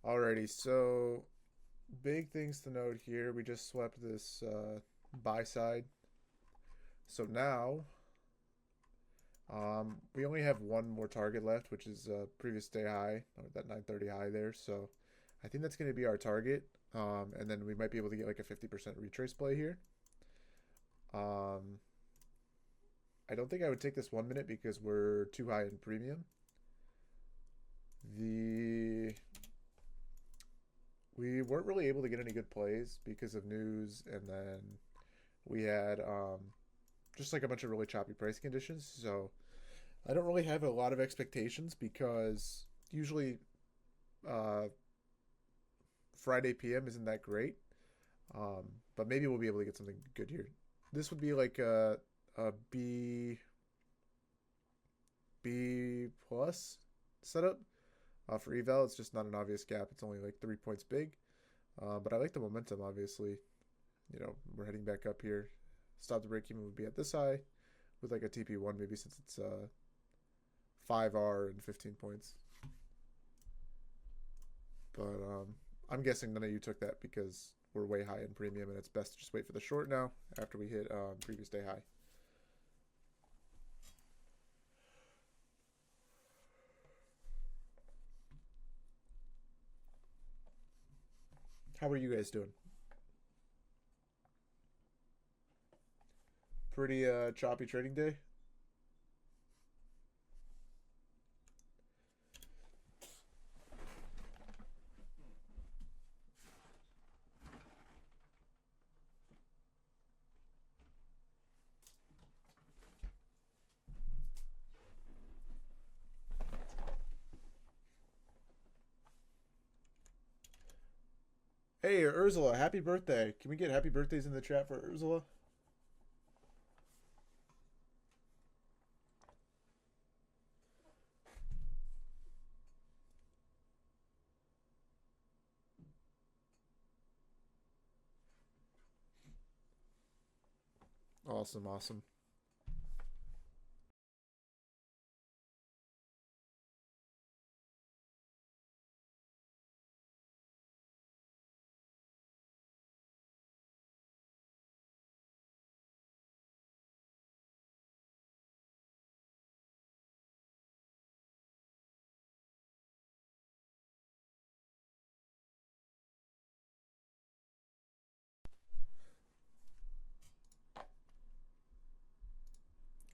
Alrighty, so big things to note here. We just swept this buy side. So now we only have one more target left, which is previous day high, or that 930 high there. So I think that's going to be our target. And then we might be able to get like a 50% retrace play here. Um, I don't think I would take this 1 minute because we're too high in premium. The We weren't really able to get any good plays because of news, and then we had just like a bunch of really choppy price conditions. So I don't really have a lot of expectations because usually uh, Friday PM isn't that great. But maybe we'll be able to get something good here. This would be like a B plus setup for eval. It's just not an obvious gap. It's only like 3 points big. But I like the momentum. Obviously, we're heading back up here. Stop the break even would be at this high with like a TP1 maybe since it's 5R and 15 points. But I'm guessing none of you took that because we're way high in premium and it's best to just wait for the short now after we hit previous day high. How are you guys doing? Pretty choppy trading day? Hey, Ursula, happy birthday. Can we get happy birthdays in the chat for Ursula? Awesome, awesome.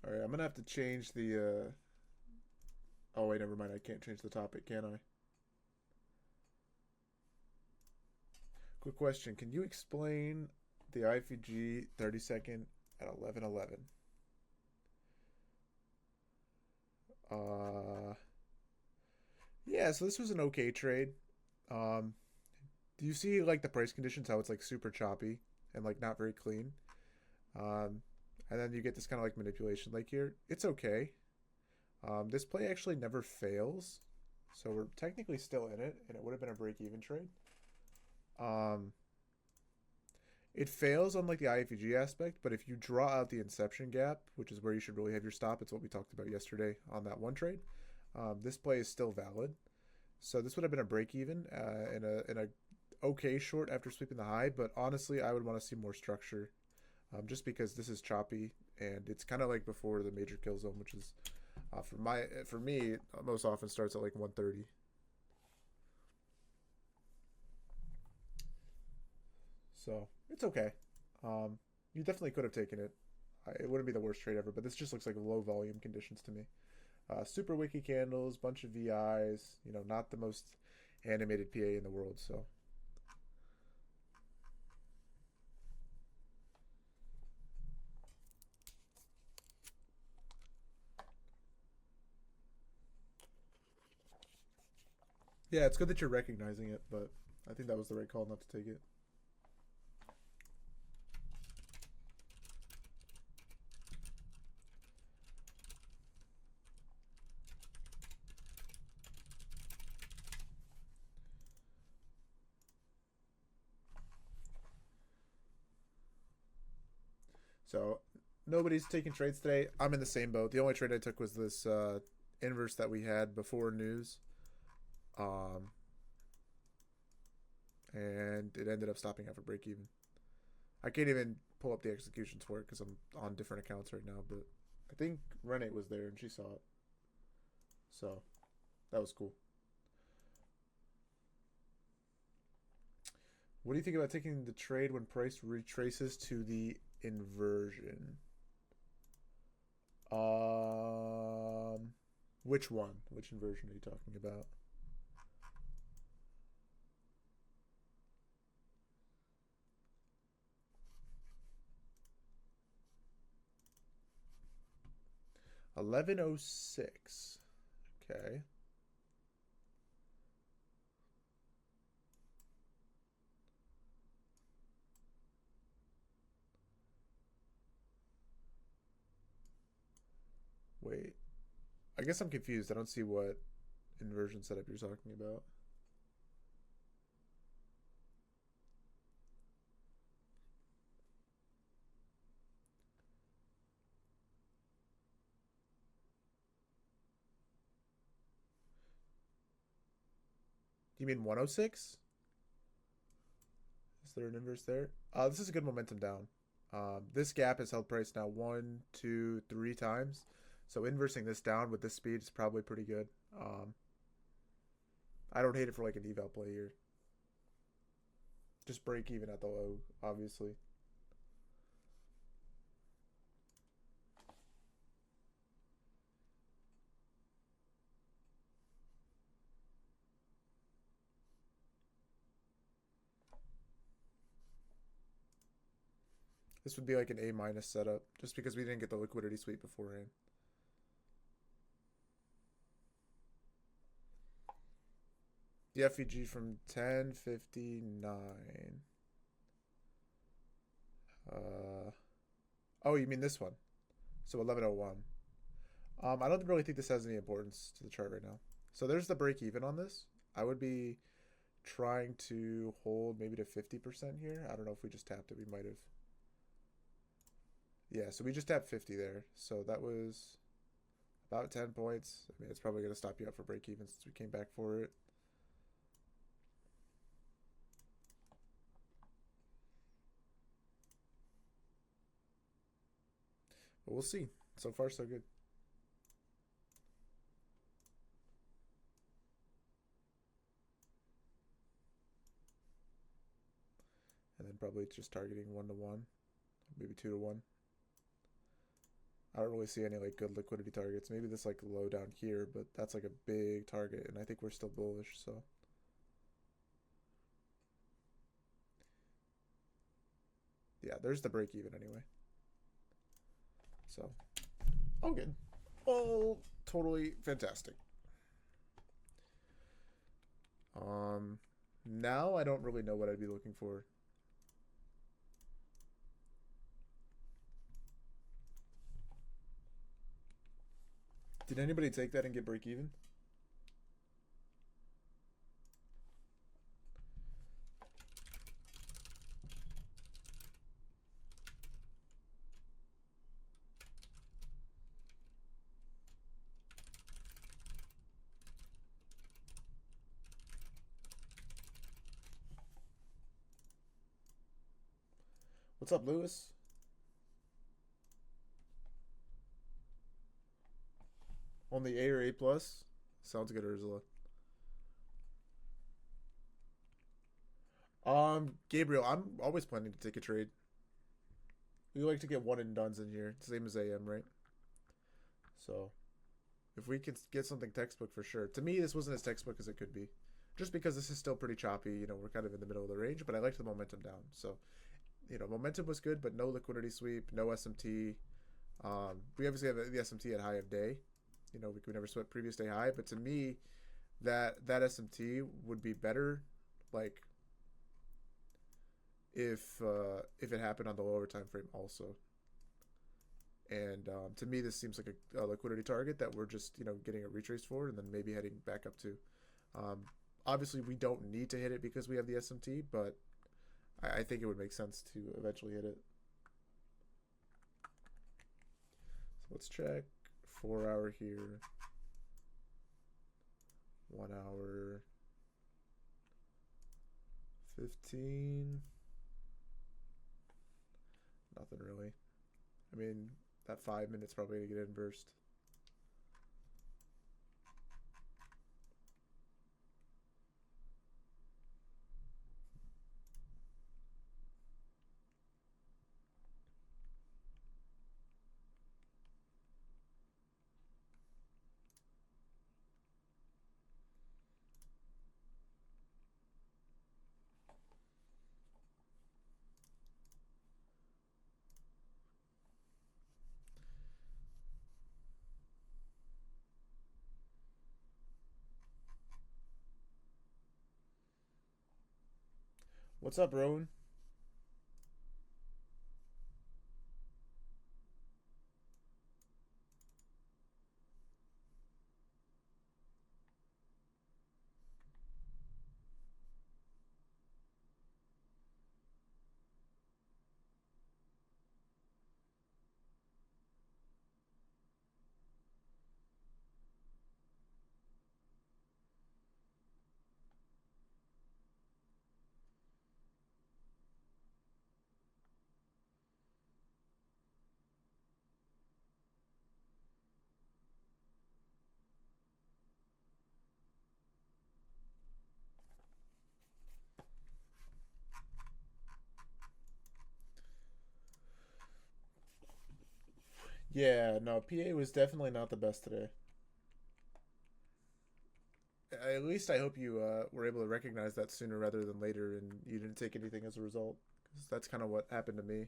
All right, I'm gonna have to change the. Oh wait, never mind. I can't change the topic, can I? Quick question: can you explain the IFG 30-second at 11:11? Uh, yeah. So this was an okay trade. Um, do you see like the price conditions? How it's like super choppy and like not very clean. Um, and then you get this kind of like manipulation. Like here, it's okay. This play actually never fails, so we're technically still in it, and it would have been a break-even trade. Um, it fails on like the IFEG aspect, but if you draw out the inception gap, which is where you should really have your stop, it's what we talked about yesterday on that one trade. This play is still valid, so this would have been a break-even in a okay short after sweeping the high. But honestly, I would want to see more structure, just because this is choppy and it's kind of like before the major kill zone, which is for me most often starts at like 130. So it's okay. You definitely could have taken it. It wouldn't be the worst trade ever, but this just looks like low volume conditions to me. Super wiki candles, bunch of VIs. Not the most animated PA in the world. So yeah, it's good that you're recognizing it, but I think that was the right call not to take it. So nobody's taking trades today. I'm in the same boat. The only trade I took was this inverse that we had before news. Um, and it ended up stopping after break even. I can't even pull up the executions for it because I'm on different accounts right now, but I think Renate was there and she saw it. So that was cool. What do you think about taking the trade when price retraces to the inversion? Which one? Which inversion are you talking about? $11.06. Okay. Wait. I guess I'm confused. I don't see what inversion setup you're talking about. You mean 106? Is there an inverse there? This is a good momentum down. This gap has held price now 1, 2, 3 times. So inversing this down with this speed is probably pretty good. I don't hate it for like an eval play here. Just break even at the low, obviously. This would be like an A minus setup, just because we didn't get the liquidity sweep beforehand. The FEG from 1059. Oh, you mean this one? So 1101. I don't really think this has any importance to the chart right now. So there's the break even on this. I would be trying to hold maybe to 50% here. I don't know if we just tapped it. We might have. Yeah, so we just tapped 50 there. So that was about 10 points. I mean, it's probably going to stop you up for break even since we came back for it. But we'll see. So far, so good. And then probably just targeting 1-to-1, maybe 2-to-1. I don't really see any like good liquidity targets. Maybe this like low down here, but that's like a big target, and I think we're still bullish. So yeah, there's the break even anyway. So all good, all totally fantastic. Now I don't really know what I'd be looking for. Did anybody take that and get break even? What's up, Lewis? Only A or A plus? Sounds good, Ursula. Gabriel, I'm always planning to take a trade. We like to get one and dones in here, same as AM, right? So if we could get something textbook for sure. To me, this wasn't as textbook as it could be, just because this is still pretty choppy. You know, we're kind of in the middle of the range, but I liked the momentum down. So momentum was good, but no liquidity sweep, no SMT. We obviously have the SMT at high of day. We could never sweat previous day high, but to me, that SMT would be better, like if it happened on the lower time frame also. And to me, this seems like a liquidity target that we're just getting a retrace for, and then maybe heading back up to. Um, Obviously, we don't need to hit it because we have the SMT, but I think it would make sense to eventually hit it. So let's check 4 hour here, 1 hour, 15. Nothing really. I mean, that 5 minutes probably going to get inversed. What's up, Rowan? Yeah, no, PA was definitely not the best today. At least I hope you were able to recognize that sooner rather than later, and you didn't take anything as a result. Because that's kind of what happened to me.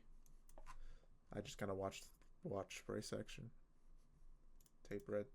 I just kind of watched price action, tape read.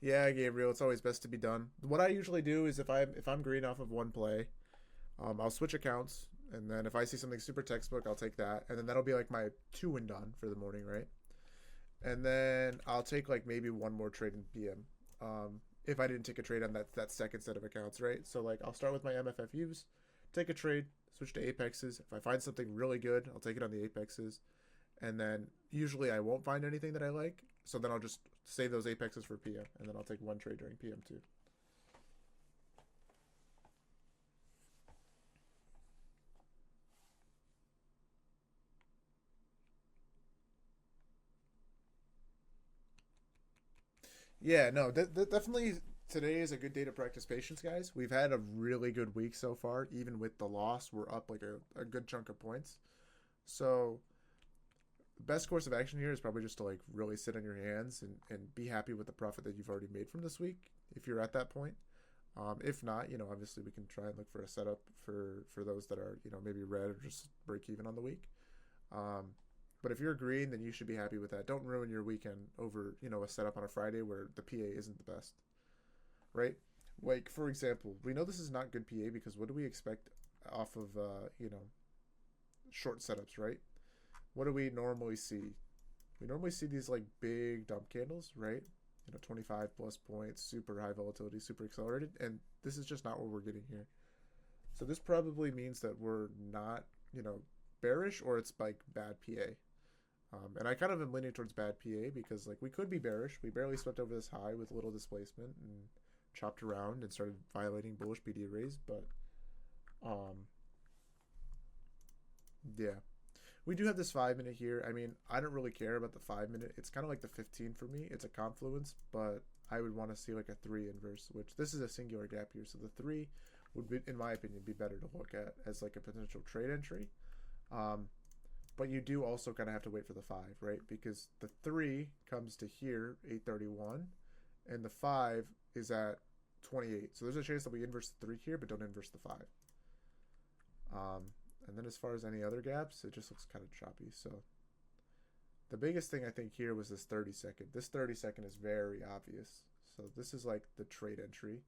Yeah, Gabriel, it's always best to be done. What I usually do is if I'm green off of one play, I'll switch accounts, and then if I see something super textbook, I'll take that, and then that'll be like my two win done for the morning, right? And then I'll take like maybe one more trade in PM. If I didn't take a trade on that second set of accounts, right? So like I'll start with my MFFUs, take a trade, switch to Apexes. If I find something really good, I'll take it on the Apexes, and then usually I won't find anything that I like, so then I'll just save those Apexes for PM, and then I'll take one trade during PM too. Yeah, no, definitely today is a good day to practice patience, guys. We've had a really good week so far. Even with the loss, we're up like a good chunk of points. So the best course of action here is probably just to like really sit on your hands and be happy with the profit that you've already made from this week if you're at that point. If not, obviously we can try and look for a setup for those that are, maybe red or just break even on the week. Um, but if you're green, then you should be happy with that. Don't ruin your weekend over, a setup on a Friday where the PA isn't the best, right? Like for example, we know this is not good PA because what do we expect off of short setups, right? What do we normally see? We normally see these like big dump candles, right? 25 plus points, super high volatility, super accelerated, and this is just not what we're getting here. So this probably means that we're not, bearish or it's like bad PA. And I kind of am leaning towards bad PA because like we could be bearish. We barely swept over this high with little displacement and chopped around and started violating bullish PD arrays. But um, yeah, we do have this 5 minute here. I mean, I don't really care about the 5 minute. It's kind of like the 15 for me. It's a confluence, but I would want to see like a three inverse, which this is a singular gap here. So the three would be, in my opinion, be better to look at as like a potential trade entry. Um, but you do also kind of have to wait for the five, right? Because the three comes to here, 831, and the five is at 28. So there's a chance that we inverse the three here, but don't inverse the five. Um, and then as far as any other gaps, it just looks kind of choppy. So The biggest thing I think here was this 30 second. This 30 second is very obvious. So this is like the trade entry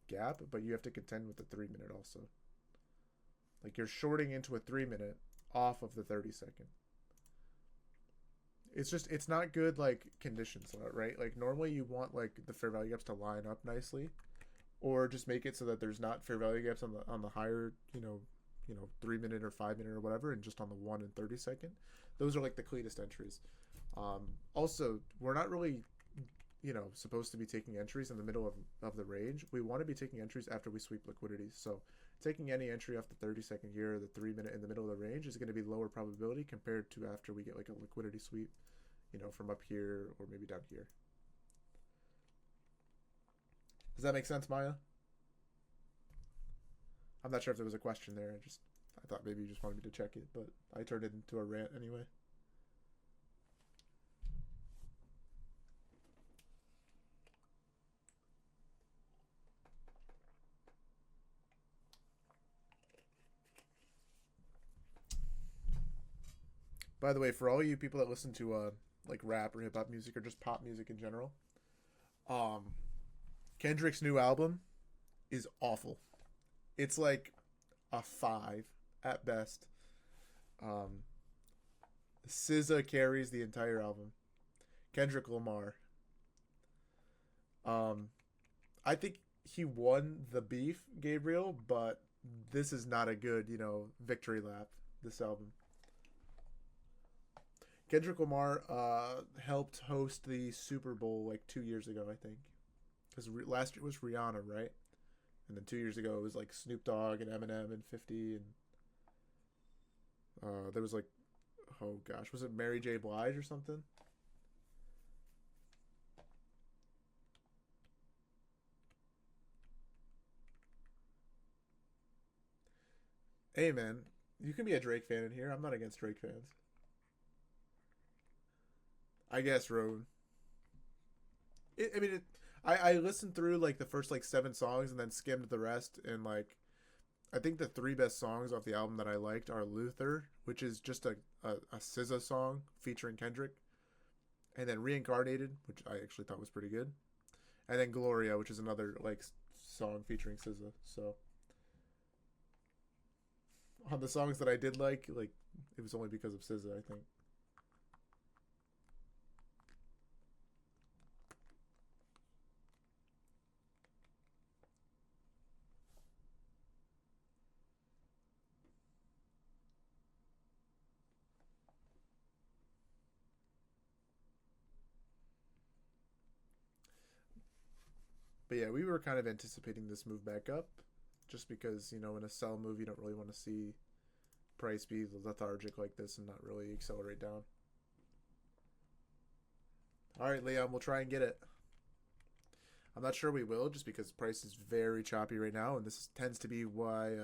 gap, but you have to contend with the 3 minute also. Like you're shorting into a 3 minute off of the 30 second. It's just it's not good like conditions, right? Like normally you want like the fair value gaps to line up nicely, or just make it so that there's not fair value gaps on the higher 3 minute or 5 minute or whatever, and just on the 1 and 30 second. Those are like the cleanest entries. Also, we're not really supposed to be taking entries in the middle of the range. We want to be taking entries after we sweep liquidity. So taking any entry off the 30 second here or the 3 minute in the middle of the range is going to be lower probability compared to after we get like a liquidity sweep, from up here or maybe down here. Does that make sense, Maya? I'm not sure if there was a question there. I thought maybe you just wanted me to check it, but I turned it into a rant anyway. By the way, for all you people that listen to like rap or hip hop music or just pop music in general, um, Kendrick's new album is awful. It's like a 5 at best. Um, SZA carries the entire album. Kendrick Lamar. Um, I think he won the beef, Gabriel, but this is not a good, victory lap. This album. Kendrick Lamar helped host the Super Bowl like 2 years ago, I think. Because last year was Rihanna, right? And then 2 years ago it was like Snoop Dogg and Eminem and 50, and there was like, oh gosh, was it Mary J. Blige or something? Hey man, you can be a Drake fan in here. I'm not against Drake fans. I guess Road. I mean, I listened through like the first like 7 songs and then skimmed the rest, and like I think the 3 best songs off the album that I liked are Luther, which is just a SZA song featuring Kendrick, and then Reincarnated, which I actually thought was pretty good, and then Gloria, which is another like song featuring SZA. So on the songs that I did like it was only because of SZA, I think. But yeah, we were kind of anticipating this move back up, just because in a sell move you don't really want to see price be lethargic like this and not really accelerate down. All right, Leon, we'll try and get it. I'm not sure we will, just because price is very choppy right now, and this tends to be why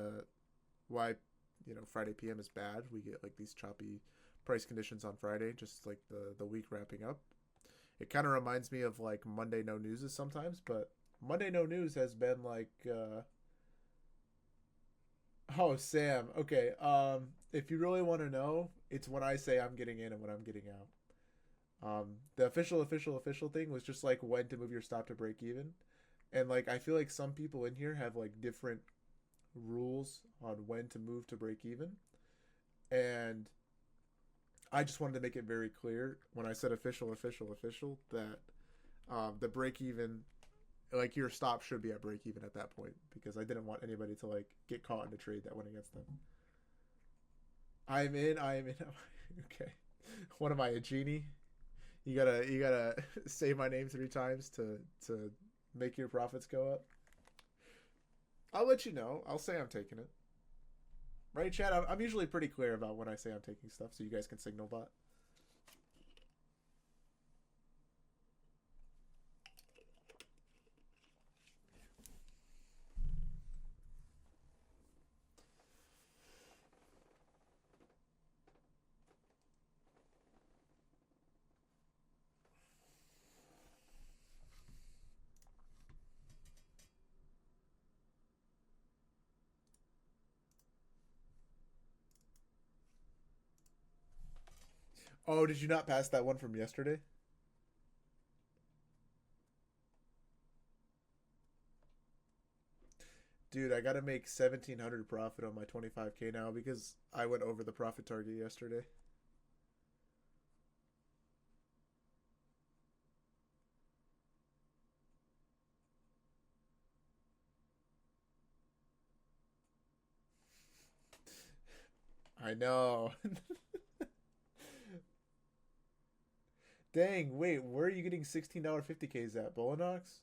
Friday PM is bad. We get like these choppy price conditions on Friday, just like the week wrapping up. It kind of reminds me of like Monday no news sometimes, but Monday no news has been like oh, Sam. Okay. If you really want to know, it's when I say I'm getting in and when I'm getting out. The official thing was just like when to move your stop to break even. And like I feel like some people in here have like different rules on when to move to break even. And I just wanted to make it very clear when I said official that the break even, like your stop should be at break even at that point, because I didn't want anybody to like get caught in a trade that went against them. I'm in. I am in. Okay. What am I, a genie? You gotta say my name 3 times to make your profits go up. I'll let you know. I'll say I'm taking it. Right, Chad? I'm usually pretty clear about when I say I'm taking stuff, so you guys can signal bot. Oh, did you not pass that one from yesterday? Dude, I gotta make 1,700 profit on my 25K now because I went over the profit target yesterday. I know. Dang, wait, where are you getting $16 50Ks at? Bolinox?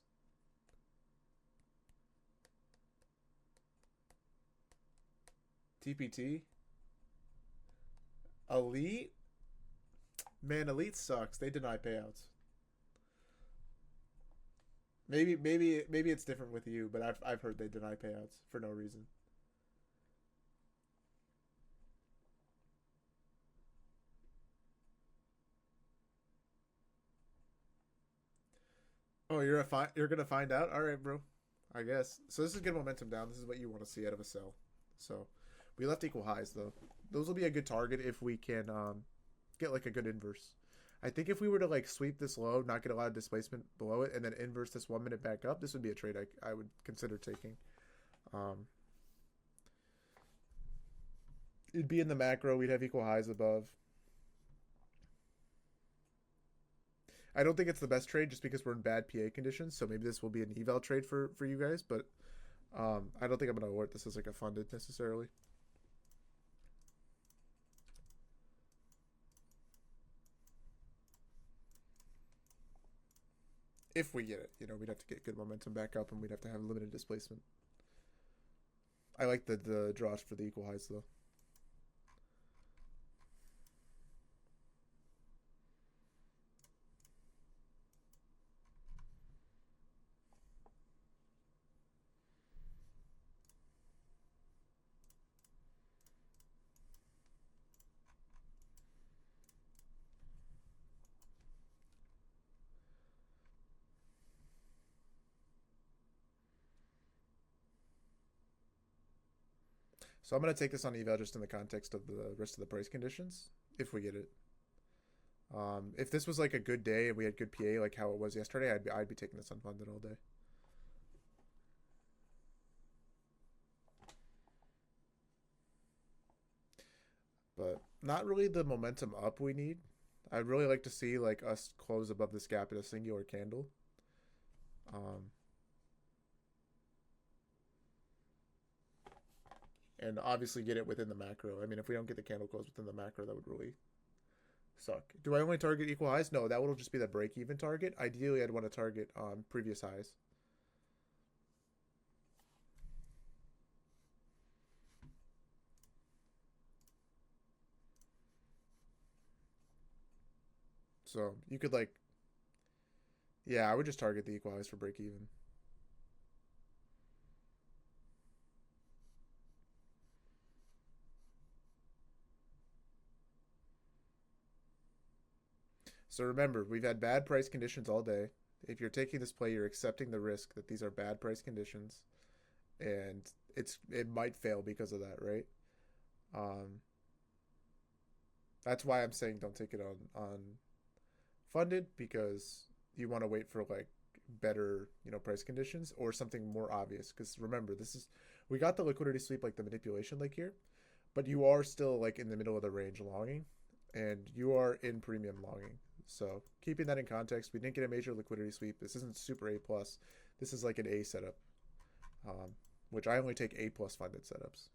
TPT? Elite? Man, Elite sucks. They deny payouts. Maybe it's different with you, but I've heard they deny payouts for no reason. Oh, you're gonna find out. All right, bro. I guess. So this is good momentum down. This is what you want to see out of a sell. So we left equal highs though. Those will be a good target if we can get like a good inverse. I think if we were to like sweep this low, not get a lot of displacement below it, and then inverse this 1 minute back up, this would be a trade I would consider taking. Um, it'd be in the macro. We'd have equal highs above. I don't think it's the best trade just because we're in bad PA conditions. So maybe this will be an eval trade for you guys, but I don't think I'm gonna award this as like a funded necessarily. If we get it, we'd have to get good momentum back up, and we'd have to have limited displacement. I like the draws for the equal highs though. So I'm gonna take this on eval just in the context of the rest of the price conditions if we get it. If this was like a good day and we had good PA like how it was yesterday, I'd be taking this unfunded all day. But not really the momentum up we need. I'd really like to see like us close above this gap in a singular candle. Um, and obviously get it within the macro. I mean, if we don't get the candle close within the macro, that would really suck. Do I only target equal highs? No, that will just be the break even target. Ideally, I'd want to target previous highs. So you could like, yeah, I would just target the equal highs for break even. So remember, we've had bad price conditions all day. If you're taking this play, you're accepting the risk that these are bad price conditions, and it might fail because of that, right? Um, that's why I'm saying don't take it on funded because you want to wait for like better price conditions or something more obvious. Because remember, this is we got the liquidity sweep like the manipulation like here, but you are still like in the middle of the range longing, and you are in premium longing. So keeping that in context, we didn't get a major liquidity sweep. This isn't super A plus. This is like an A setup, um, which I only take A plus funded setups.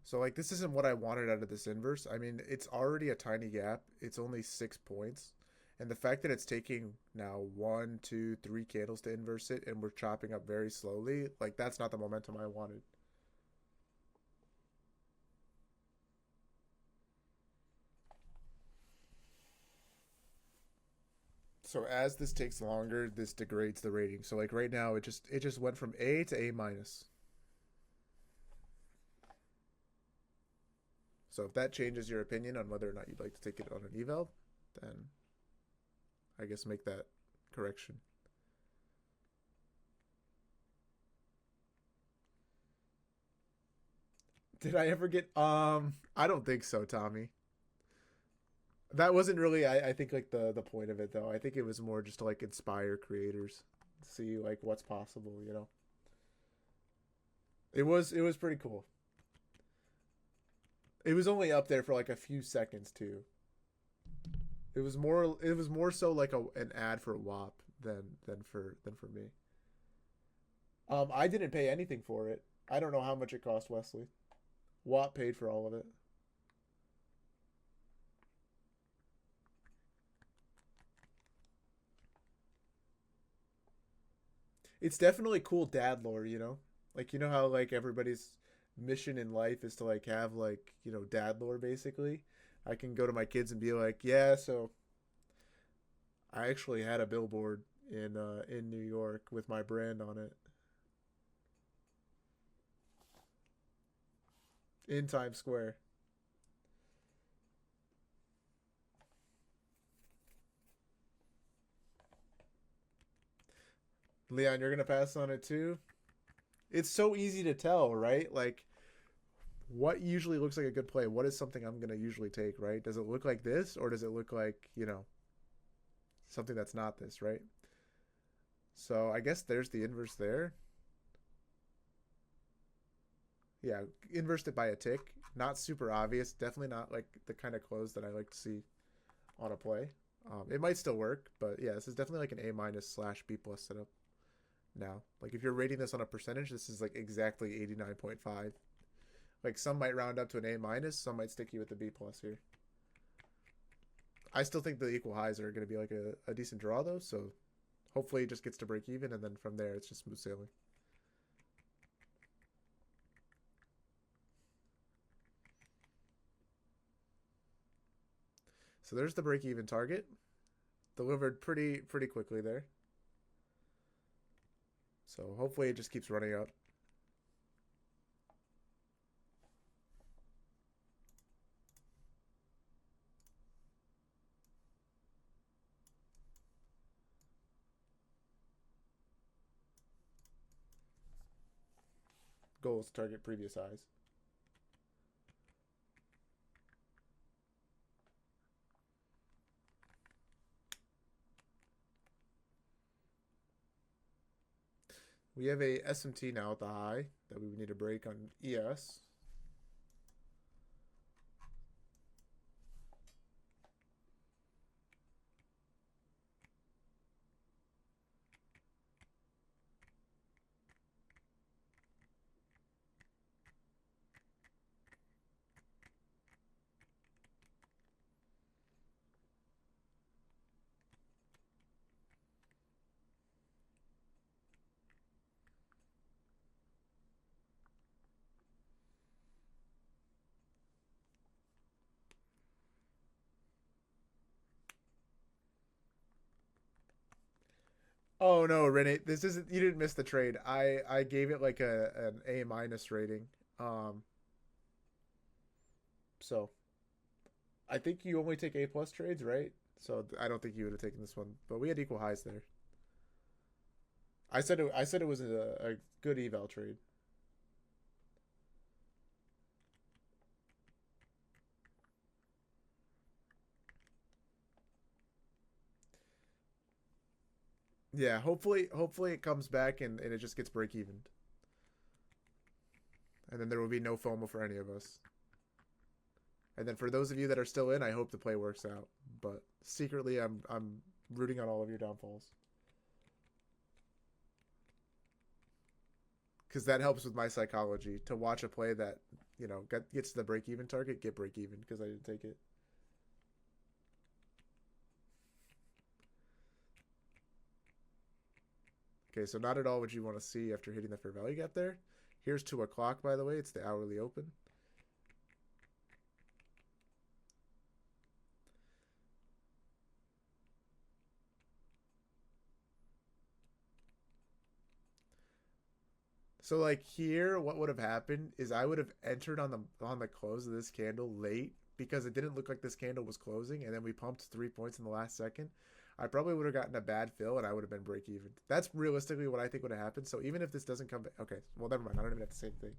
So like this isn't what I wanted out of this inverse. I mean, it's already a tiny gap. It's only 6 points. And the fact that it's taking now one, two, three candles to inverse it and we're chopping up very slowly, like that's not the momentum I wanted. So as this takes longer, this degrades the rating. So like right now, it just went from A to A minus. So if that changes your opinion on whether or not you'd like to take it on an eval, then I guess make that correction. Did I ever get I don't think so, Tommy. That wasn't really I think like the point of it though. I think it was more just to like inspire creators, see like what's possible, you know. It was pretty cool. It was only up there for like a few seconds too. It was more so like an ad for WAP than for me. I didn't pay anything for it. I don't know how much it cost Wesley. WAP paid for all of it. It's definitely cool dad lore, you know? Like you know how like everybody's mission in life is to like have like, dad lore basically. I can go to my kids and be like, "Yeah, so I actually had a billboard in New York with my brand on it in Times Square." Leon, you're going to pass on it too? It's so easy to tell, right? Like what usually looks like a good play? What is something I'm going to usually take, right? Does it look like this or does it look like, something that's not this, right? So I guess there's the inverse there. Yeah, inversed it by a tick. Not super obvious. Definitely not like the kind of close that I like to see on a play. It might still work, but yeah, this is definitely like an A minus slash B plus setup now. Like if you're rating this on a percentage, this is like exactly 89.5. Like some might round up to an A minus, some might stick you with the B plus here. I still think the equal highs are going to be like a decent draw though, so hopefully it just gets to break even, and then from there it's just smooth sailing. So there's the break even target, delivered pretty quickly there. So hopefully it just keeps running up. Goals target previous highs. We have a SMT now at the high that we would need to break on ES. Oh no, Renee, this isn't. You didn't miss the trade. I gave it like an A minus rating. Um, so I think you only take A plus trades, right? So I don't think you would have taken this one, but we had equal highs there. I said it was a good eval trade. Yeah, hopefully it comes back and it just gets break even, and then there will be no FOMO for any of us. And then for those of you that are still in, I hope the play works out. But secretly, I'm rooting on all of your downfalls because that helps with my psychology to watch a play that gets to the break even target, get break even because I didn't take it. Okay, so not at all what you want to see after hitting the fair value gap there. Here's 2 o'clock, by the way. It's the hourly open. So like here, what would have happened is I would have entered on the close of this candle late because it didn't look like this candle was closing, and then we pumped 3 points in the last second. I probably would have gotten a bad fill, and I would have been break even. That's realistically what I think would have happened. So even if this doesn't come back, okay, well never mind. I don't even have to say anything.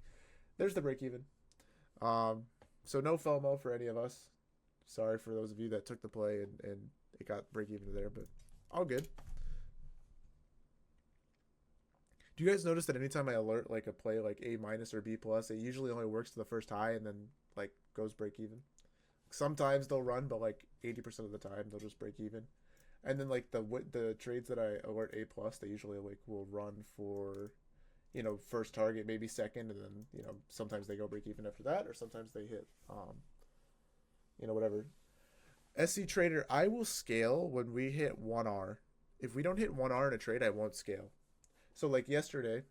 There's the break even. Um, so no FOMO for any of us. Sorry for those of you that took the play and it got break even there, but all good. Do you guys notice that anytime I alert like a play like A minus or B plus, it usually only works to the first high and then like goes break even? Sometimes they'll run, but like 80% of the time they'll just break even. And then like the trades that I alert A plus, they usually like will run for first target, maybe second, and then sometimes they go break even after that, or sometimes they hit whatever. SC Trader, I will scale when we hit 1R. If we don't hit 1R in a trade, I won't scale. So like yesterday,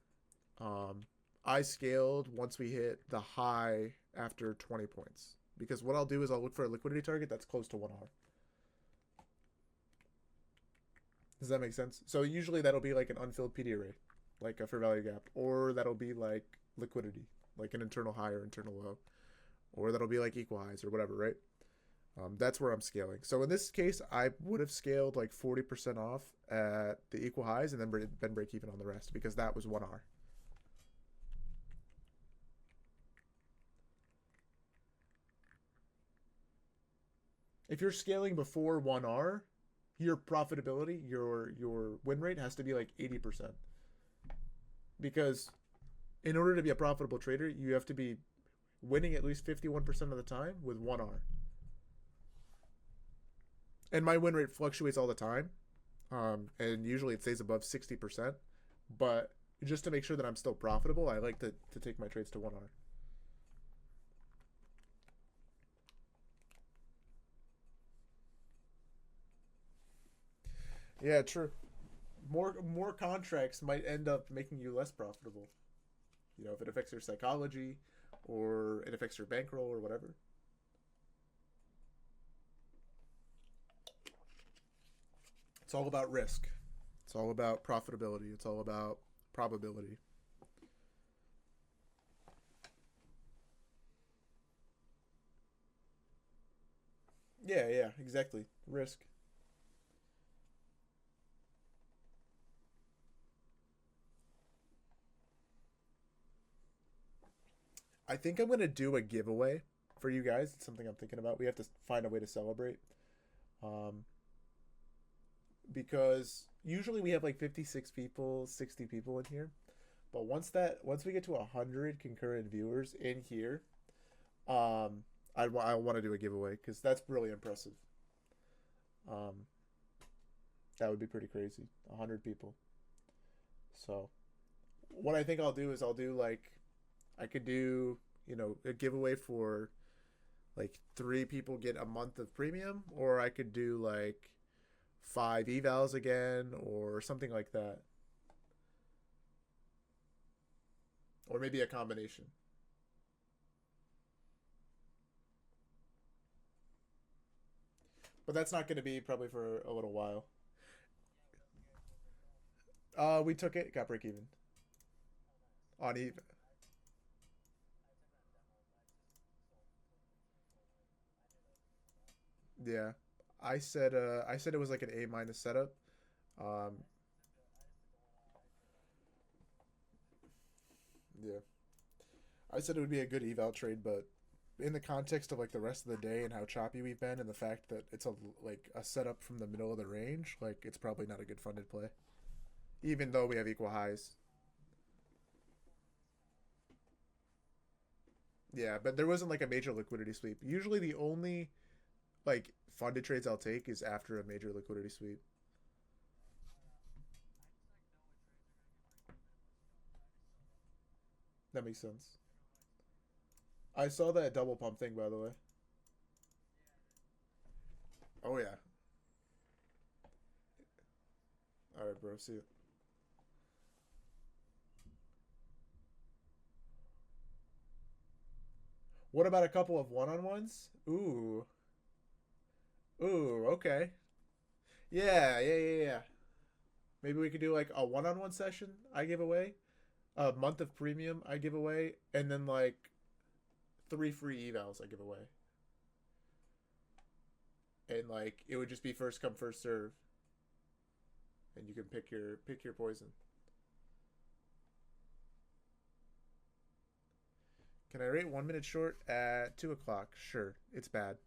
I scaled once we hit the high after 20 points. Because what I'll do is I'll look for a liquidity target that's close to 1R. Does that make sense? So usually that'll be like an unfilled PD array, like a fair value gap, or that'll be like liquidity, like an internal high or internal low, or that'll be like equal highs or whatever, right? That's where I'm scaling. So in this case, I would have scaled like 40% off at the equal highs and then been break even on the rest because that was 1R. If you're scaling before 1R, your profitability, your win rate has to be like 80%. Because in order to be a profitable trader, you have to be winning at least 51% of the time with 1R. And my win rate fluctuates all the time, and usually it stays above 60%. But just to make sure that I'm still profitable, I like to take my trades to 1R. Yeah, true. More contracts might end up making you less profitable. If it affects your psychology, or it affects your bankroll, or whatever. It's all about risk. It's all about profitability. It's all about probability. Yeah, yeah, exactly. Risk. I think I'm gonna do a giveaway for you guys. It's something I'm thinking about. We have to find a way to celebrate, um, because usually we have like 56 people, 60 people in here. But once we get to 100 concurrent viewers in here, um, I want to do a giveaway because that's really impressive. Um, that would be pretty crazy. 100 people. So what I think I'll do is I'll do like I could do a giveaway for like 3 people get a month of premium, or I could do like 5 evals again, or something like that, or maybe a combination. But that's not going to be probably for a little while. We took it, got break even on Eve. Yeah, I said it was like an A minus setup. Um, yeah, I said it would be a good eval trade, but in the context of like the rest of the day and how choppy we've been, and the fact that it's a setup from the middle of the range, like it's probably not a good funded play, even though we have equal highs. Yeah, but there wasn't like a major liquidity sweep. Usually, the only like funded trades I'll take is after a major liquidity sweep. That makes sense. I saw that double pump thing, by the way. Oh yeah. All right, bro. See you. What about a couple of one-on-ones? Ooh, ooh. Okay. Yeah, yeah, yeah, yeah. Maybe we could do like a one-on-one session. I give away. a month of premium I give away, and then like 3 free evals I give away. And like it would just be first come first serve, and you can pick your poison. Can I rate 1 minute short at 2 o'clock? Sure, it's bad.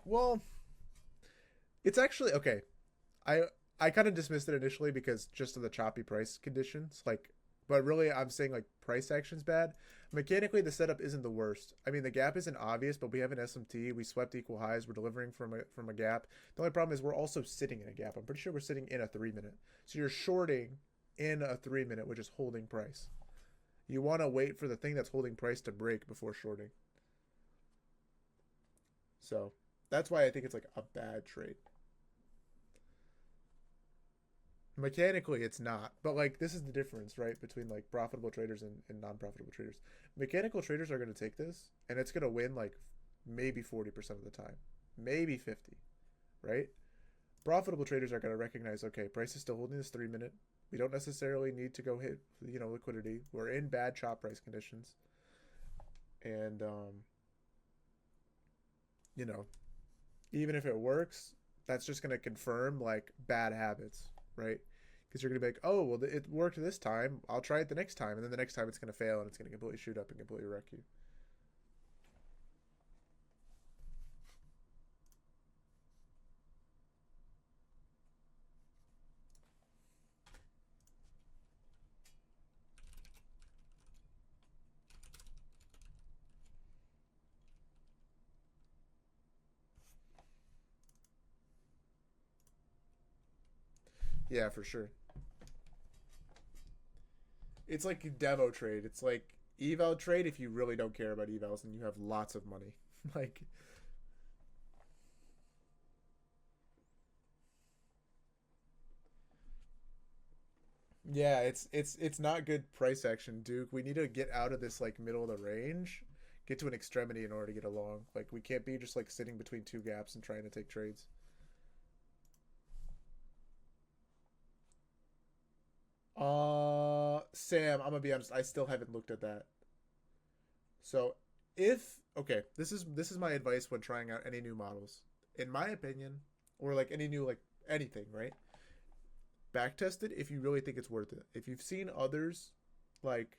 Well, it's actually okay. I I kind of dismissed it initially because just of the choppy price conditions. Like, but really, I'm saying like price action's bad. Mechanically, the setup isn't the worst. I mean, the gap isn't obvious, but we have an SMT. We swept equal highs. We're delivering from a gap. The only problem is we're also sitting in a gap. I'm pretty sure we're sitting in a 3 minute. So you're shorting in a 3 minute, which is holding price. You want to wait for the thing that's holding price to break before shorting. So that's why I think it's like a bad trade. Mechanically it's not, but like this is the difference, right, between like profitable traders and non-profitable traders. Mechanical traders are going to take this and it's going to win like maybe 40% of the time, maybe 50, right? Profitable traders are going to recognize, okay, price is still holding this 3 minute. We don't necessarily need to go hit, liquidity. We're in bad chop price conditions, and you know even if it works, that's just going to confirm like bad habits, right? Because you're going to be like, oh, well, it worked this time. I'll try it the next time. And then the next time it's going to fail and it's going to completely shoot up and completely wreck you. Yeah, for sure. It's like demo trade. It's like eval trade if you really don't care about evals and you have lots of money. Like, yeah, it's not good price action, Duke. We need to get out of this like middle of the range, get to an extremity in order to get along. Like we can't be just like sitting between two gaps and trying to take trades. Sam, I'm gonna be honest. I still haven't looked at that. So, if okay, this is my advice when trying out any new models. In my opinion, or like any new like anything, right? Backtest it if you really think it's worth it. If you've seen others like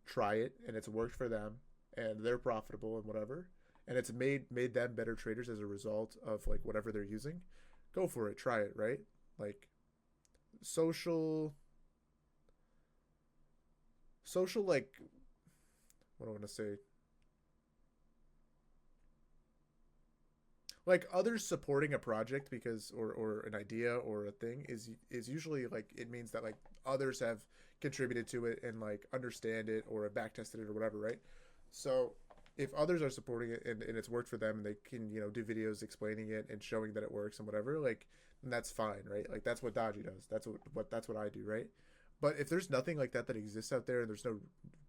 try it and it's worked for them and they're profitable and whatever, and it's made them better traders as a result of like whatever they're using, go for it. Try it, right? Like social social like what do I want to say? Like others supporting a project because or an idea or a thing is usually like it means that like others have contributed to it and like understand it or have back tested it or whatever, right? So if others are supporting it and it's worked for them and they can do videos explaining it and showing that it works and whatever, like then that's fine, right? Like that's what Dodgy does. That's what I do, right? But if there's nothing like that that exists out there and there's no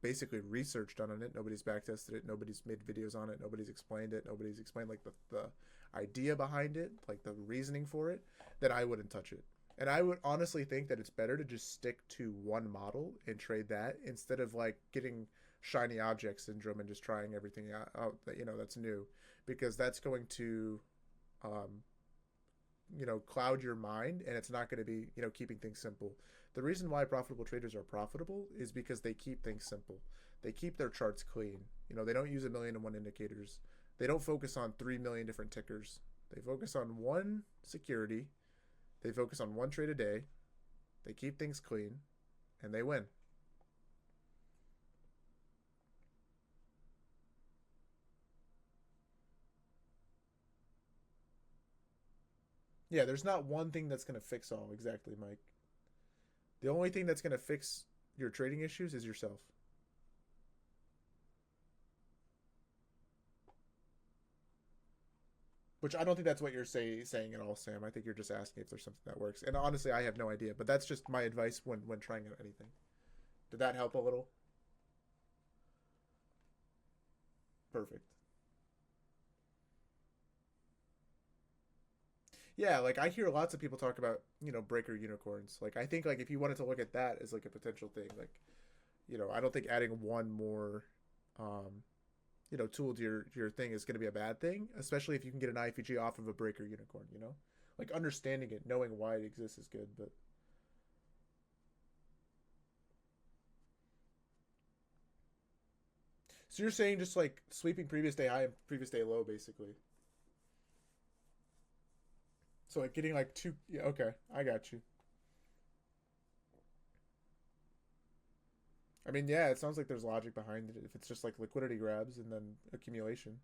basically research done on it, nobody's back tested it, nobody's made videos on it, nobody's explained it, nobody's explained like the idea behind it, like the reasoning for it, then I wouldn't touch it. And I would honestly think that it's better to just stick to one model and trade that instead of like getting shiny object syndrome and just trying everything out that that's new, because that's going to um, cloud your mind and it's not going to be keeping things simple. The reason why profitable traders are profitable is because they keep things simple. They keep their charts clean. They don't use 1,000,001 indicators. They don't focus on 3 million different tickers. They focus on one security. They focus on one trade a day. They keep things clean and they win. Yeah, there's not one thing that's going to fix all, exactly, Mike. The only thing that's going to fix your trading issues is yourself. Which I don't think that's what you're saying at all, Sam. I think you're just asking if there's something that works. And honestly, I have no idea. But that's just my advice when trying out anything. Did that help a little? Perfect. Yeah, like I hear lots of people talk about breaker unicorns. Like I think like if you wanted to look at that as like a potential thing, like I don't think adding one more um, tool to your thing is going to be a bad thing, especially if you can get an IFG off of a breaker unicorn. Like understanding it, knowing why it exists is good. But so you're saying just like sweeping previous day high and previous day low, basically. So like getting like two. Yeah, okay, I got you. I mean, yeah, it sounds like there's logic behind it. If it's just like liquidity grabs and then accumulation.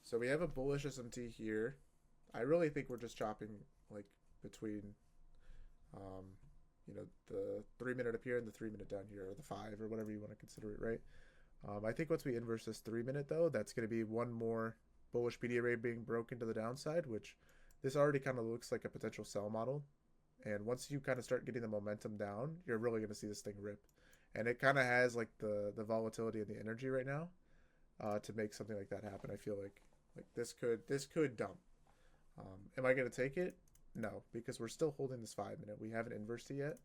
So we have a bullish SMT here. I really think we're just chopping like between um, the 3 minute up here and the 3 minute down here, or the five, or whatever you want to consider it, right? I think once we inverse this 3 minute though, that's going to be one more bullish PD array being broken to the downside, which this already kind of looks like a potential sell model. And once you kind of start getting the momentum down, you're really going to see this thing rip. And it kind of has like the volatility and the energy right now to make something like that happen. I feel like this could dump. Am I going to take it? No, because we're still holding this 5 minute. We haven't inversed it yet.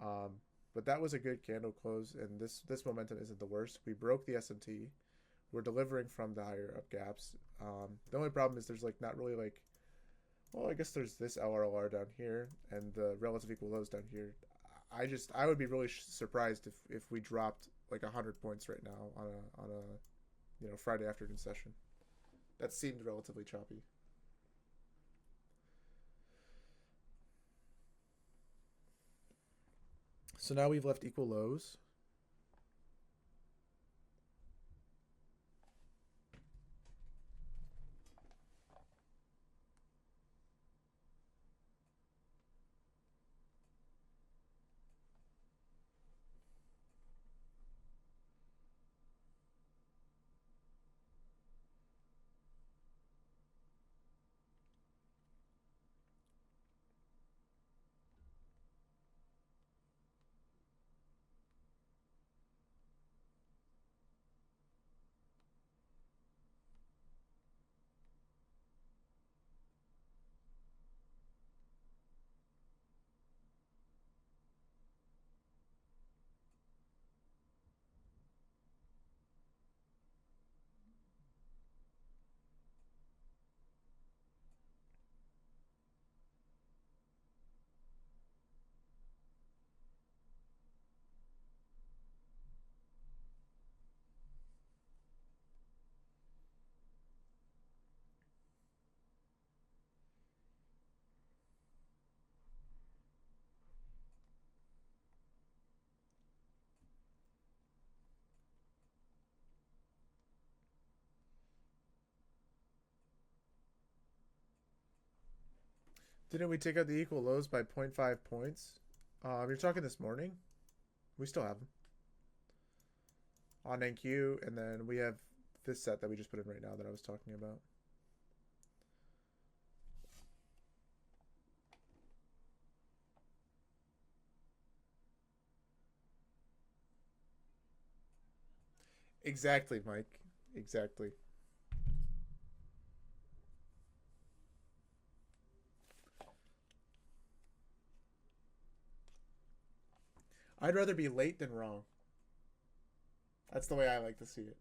Um, but that was a good candle close, and this momentum isn't the worst. We broke the SMT. We're delivering from the higher up gaps. The only problem is there's like not really like, well, I guess there's this LRLR down here and the relative equal lows down here. I would be really surprised if we dropped like 100 points right now on a Friday afternoon session. That seemed relatively choppy. So now we've left equal lows. Didn't we take out the equal lows by zero point 0.5 points? You're talking this morning. We still have them on NQ, and then we have this set that we just put in right now that I was talking about. Exactly, Mike. Exactly. I'd rather be late than wrong. That's the way I like to see it.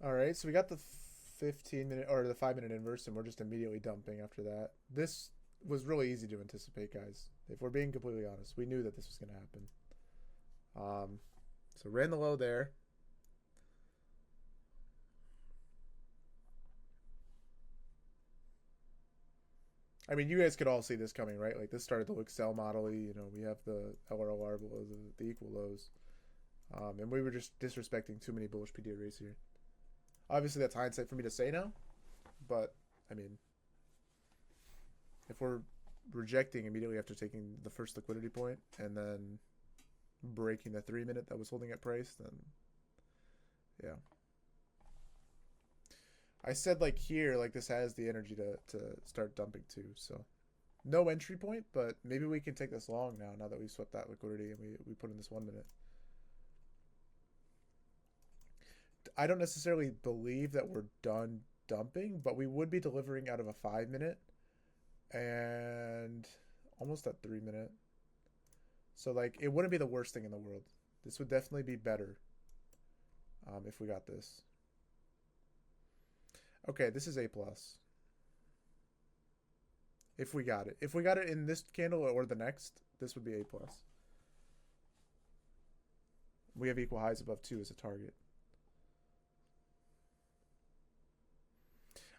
All right, so we got the 15-minute or the 5-minute inverse, and we're just immediately dumping after that. This was really easy to anticipate, guys. If we're being completely honest, we knew that this was going to happen. So ran the low there. I mean, you guys could all see this coming, right? Like this started to look sell model-y. You know, we have the LRLR below the equal lows, and we were just disrespecting too many bullish PD arrays here. Obviously, that's hindsight for me to say now, but I mean, if we're rejecting immediately after taking the first liquidity point and then breaking the 3-minute that was holding at price, then yeah. I said like here, like this has the energy to start dumping too. So no entry point, but maybe we can take this long now that we swept that liquidity and we put in this 1 minute. I don't necessarily believe that we're done dumping, but we would be delivering out of a 5-minute and almost that 3-minute. So like it wouldn't be the worst thing in the world. This would definitely be better if we got this. Okay, this is A plus. If we got it. If we got it in this candle or the next, this would be A plus. We have equal highs above 2 as a target.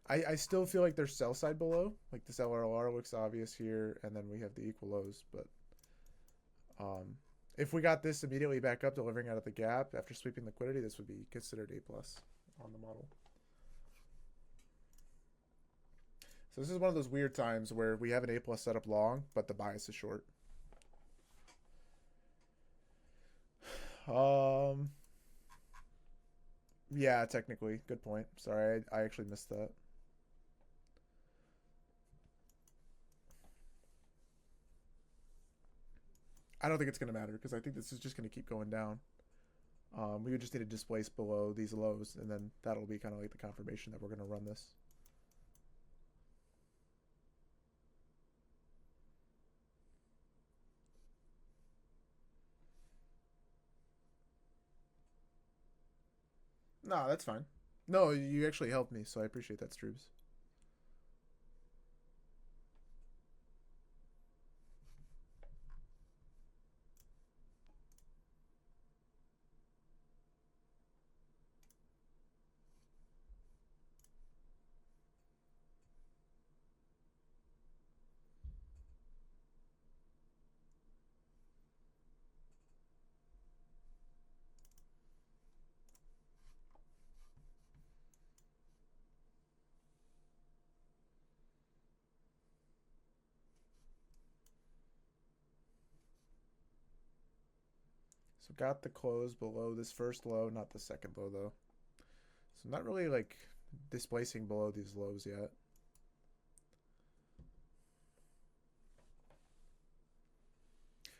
I still feel like there's sell side below. Like this LRLR looks obvious here, and then we have the equal lows. But if we got this immediately back up, delivering out of the gap after sweeping liquidity, this would be considered A plus on the model. So this is one of those weird times where we have an A plus setup long, but the bias is short. Yeah, technically. Good point. Sorry, I actually missed that. I don't think it's going to matter because I think this is just going to keep going down. We would just need to displace below these lows, and then that'll be kind of like the confirmation that we're going to run this. No, that's fine. No, you actually helped me, so I appreciate that, Stroobs. So got the close below this first low, not the second low though. So not really like displacing below these lows yet.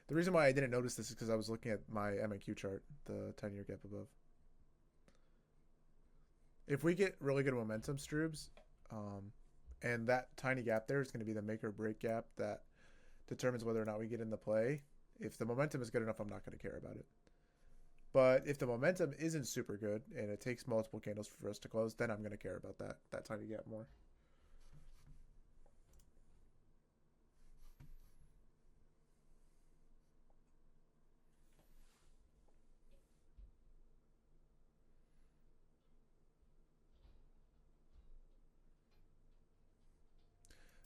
The reason why I didn't notice this is because I was looking at my MNQ chart, the 10-year gap above. If we get really good momentum, Stroobs, and that tiny gap there is going to be the make or break gap that determines whether or not we get in the play. If the momentum is good enough, I'm not going to care about it. But if the momentum isn't super good and it takes multiple candles for us to close, then I'm going to care about that tiny gap more.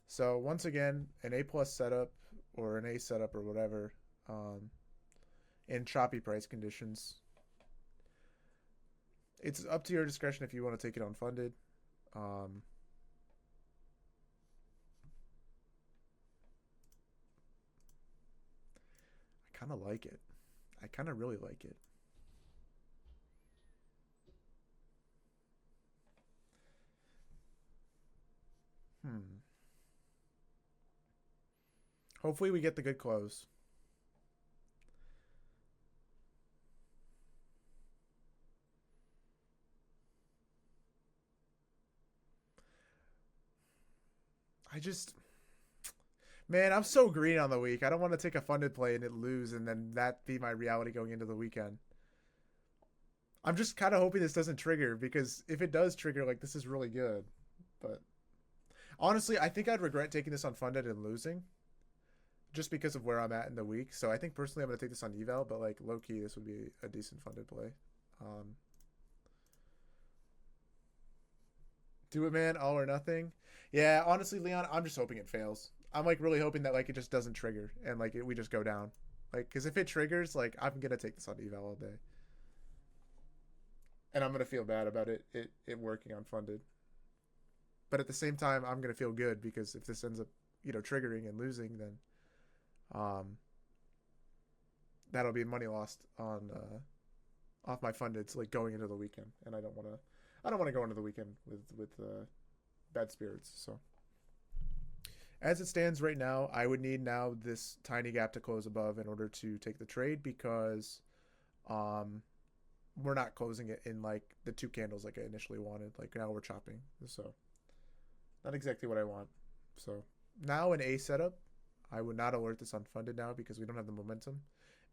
So once again, an A plus setup or an A setup or whatever, in choppy price conditions. It's up to your discretion if you want to take it unfunded. I kind of like it. I kind of really like it. Hopefully we get the good close. Man, I'm so green on the week. I don't want to take a funded play and it lose and then that be my reality going into the weekend. I'm just kind of hoping this doesn't trigger because if it does trigger, like this is really good. But honestly, I think I'd regret taking this unfunded and losing just because of where I'm at in the week. So I think personally I'm gonna take this on eval, but like low key, this would be a decent funded play. Um, do it, man. All or nothing. Yeah, honestly, Leon, I'm just hoping it fails. I'm like really hoping that like it just doesn't trigger and like we just go down. Like, because if it triggers, like I'm gonna take this on eval all day, and I'm gonna feel bad about it working unfunded. But at the same time, I'm gonna feel good because if this ends up, triggering and losing, then um, that'll be money lost on off my funded, like going into the weekend, and I don't want to go into the weekend with bad spirits. So as it stands right now, I would need now this tiny gap to close above in order to take the trade because um, we're not closing it in like the two candles like I initially wanted. Like now we're chopping, so not exactly what I want. So now in A setup, I would not alert this unfunded now because we don't have the momentum.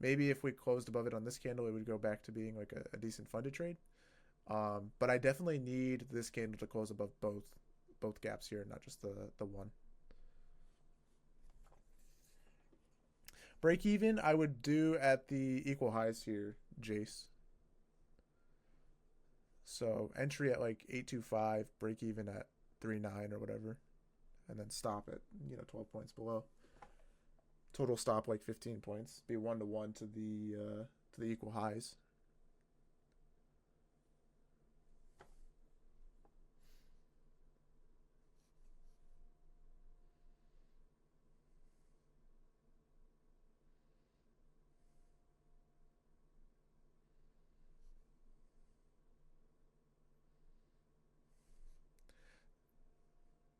Maybe if we closed above it on this candle, it would go back to being like a decent funded trade. But I definitely need this candle to close above both gaps here, not just the one. Break even, I would do at the equal highs here, Jace. So entry at like 825, break even at 39 or whatever, and then stop at 12 points below. Total stop like 15 points. Be 1-to-1 to the equal highs.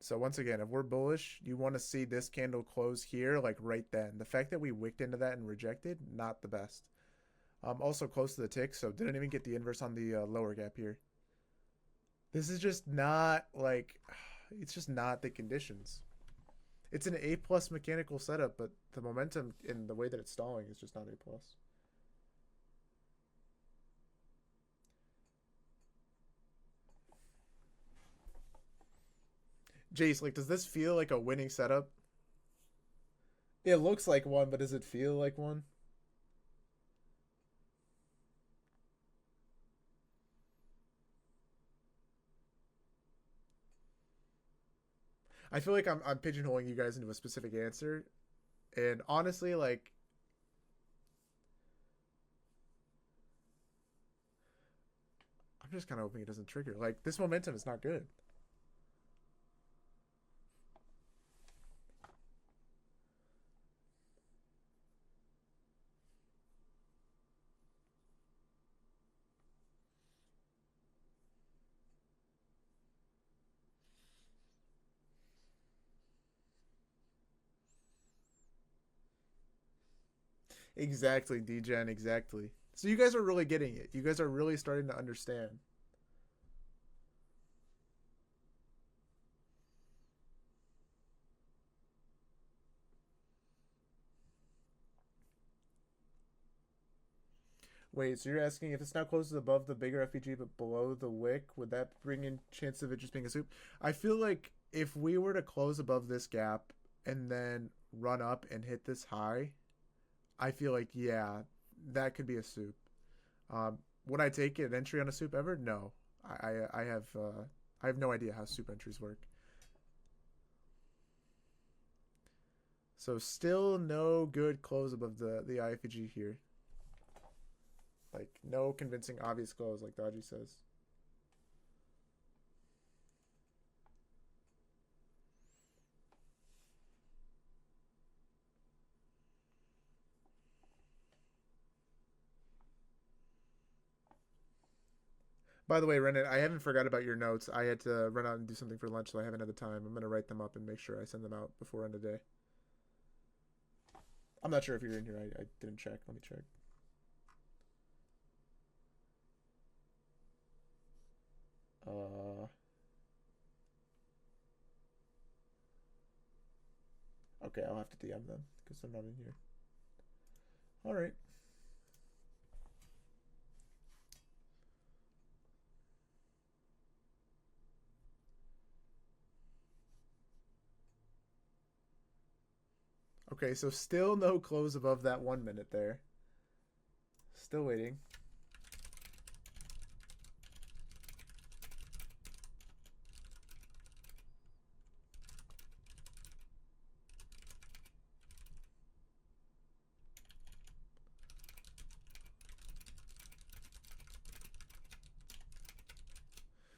So once again, if we're bullish, you want to see this candle close here, like right then. The fact that we wicked into that and rejected, not the best. Also close to the tick, so didn't even get the inverse on the lower gap here. This is just not like, it's just not the conditions. It's an A plus mechanical setup, but the momentum in the way that it's stalling is just not A plus. Jace, like, does this feel like a winning setup? It looks like one, but does it feel like one? I feel like I'm pigeonholing you guys into a specific answer, and honestly, like, I'm just kind of hoping it doesn't trigger. Like, this momentum is not good. Exactly, DGen, exactly. So you guys are really getting it. You guys are really starting to understand. Wait, so you're asking if it's now closes above the bigger FPG but below the wick, would that bring in chance of it just being a soup? I feel like if we were to close above this gap and then run up and hit this high, I feel like yeah, that could be a soup. Would I take an entry on a soup ever? No, I have no idea how soup entries work. So still no good close above the IFG here. Like no convincing obvious close like Dodgy says. By the way, Renan, I haven't forgot about your notes. I had to run out and do something for lunch, so I haven't had the time. I'm gonna write them up and make sure I send them out before end of day. I'm not sure if you're in here. I didn't check. Let me check. Uh, okay, I'll have to DM them because they're not in here. All right. Okay, so still no close above that 1 minute there. Still waiting.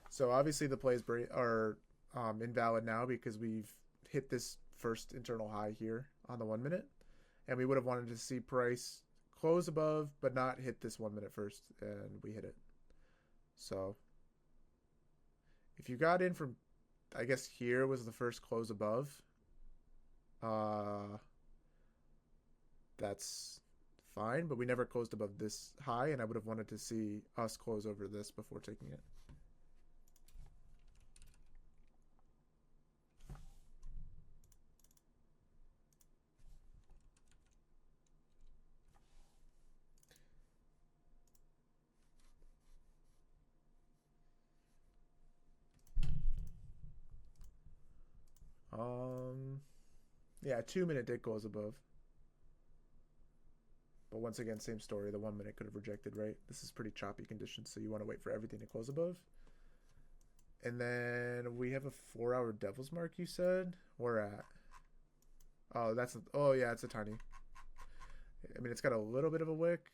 So obviously the plays are invalid now because we've hit this first internal high here on the 1 minute, and we would have wanted to see price close above but not hit this 1 minute first, and we hit it. So if you got in from, I guess here was the first close above, uh, that's fine. But we never closed above this high, and I would have wanted to see us close over this before taking it. Um, yeah, 2 minute did close above. But once again, same story. The 1 minute could have rejected, right? This is pretty choppy conditions, so you want to wait for everything to close above. And then we have a 4-hour Devil's Mark, you said? Where at? Oh, that's... Oh, yeah, it's a tiny. I mean, it's got a little bit of a wick.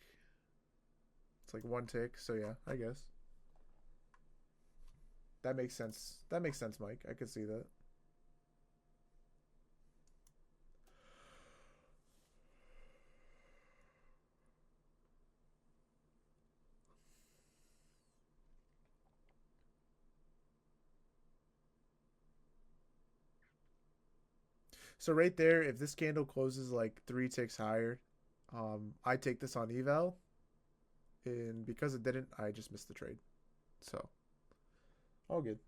It's like one tick, so yeah, I guess. That makes sense. That makes sense, Mike. I could see that. So right there, if this candle closes like 3 ticks higher, I take this on eval, and because it didn't, I just missed the trade. So all good.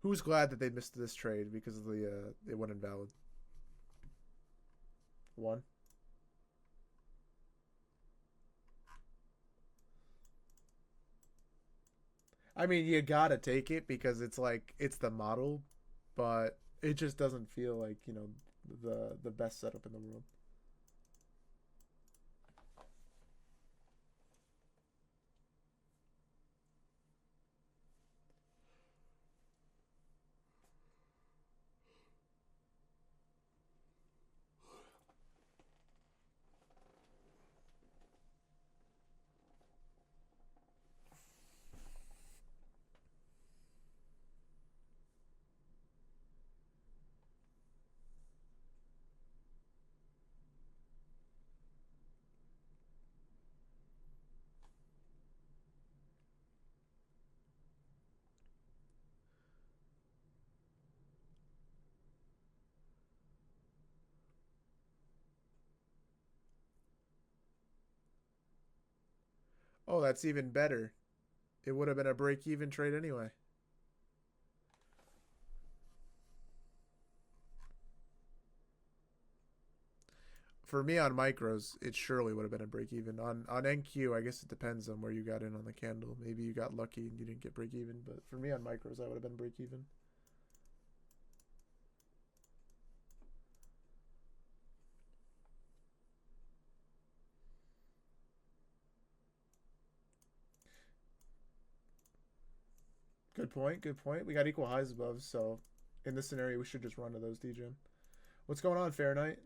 Who's glad that they missed this trade because of the it went invalid? One. I mean, you gotta take it because it's like it's the model, but it just doesn't feel like the best setup in the world. Oh, that's even better. It would have been a break-even trade anyway. For me on micros, it surely would have been a break even. On NQ, I guess it depends on where you got in on the candle. Maybe you got lucky and you didn't get break even, but for me on micros, I would have been break even. Good point. Good point. We got equal highs above, so in this scenario, we should just run to those, DJ. What's going on, Fahrenheit?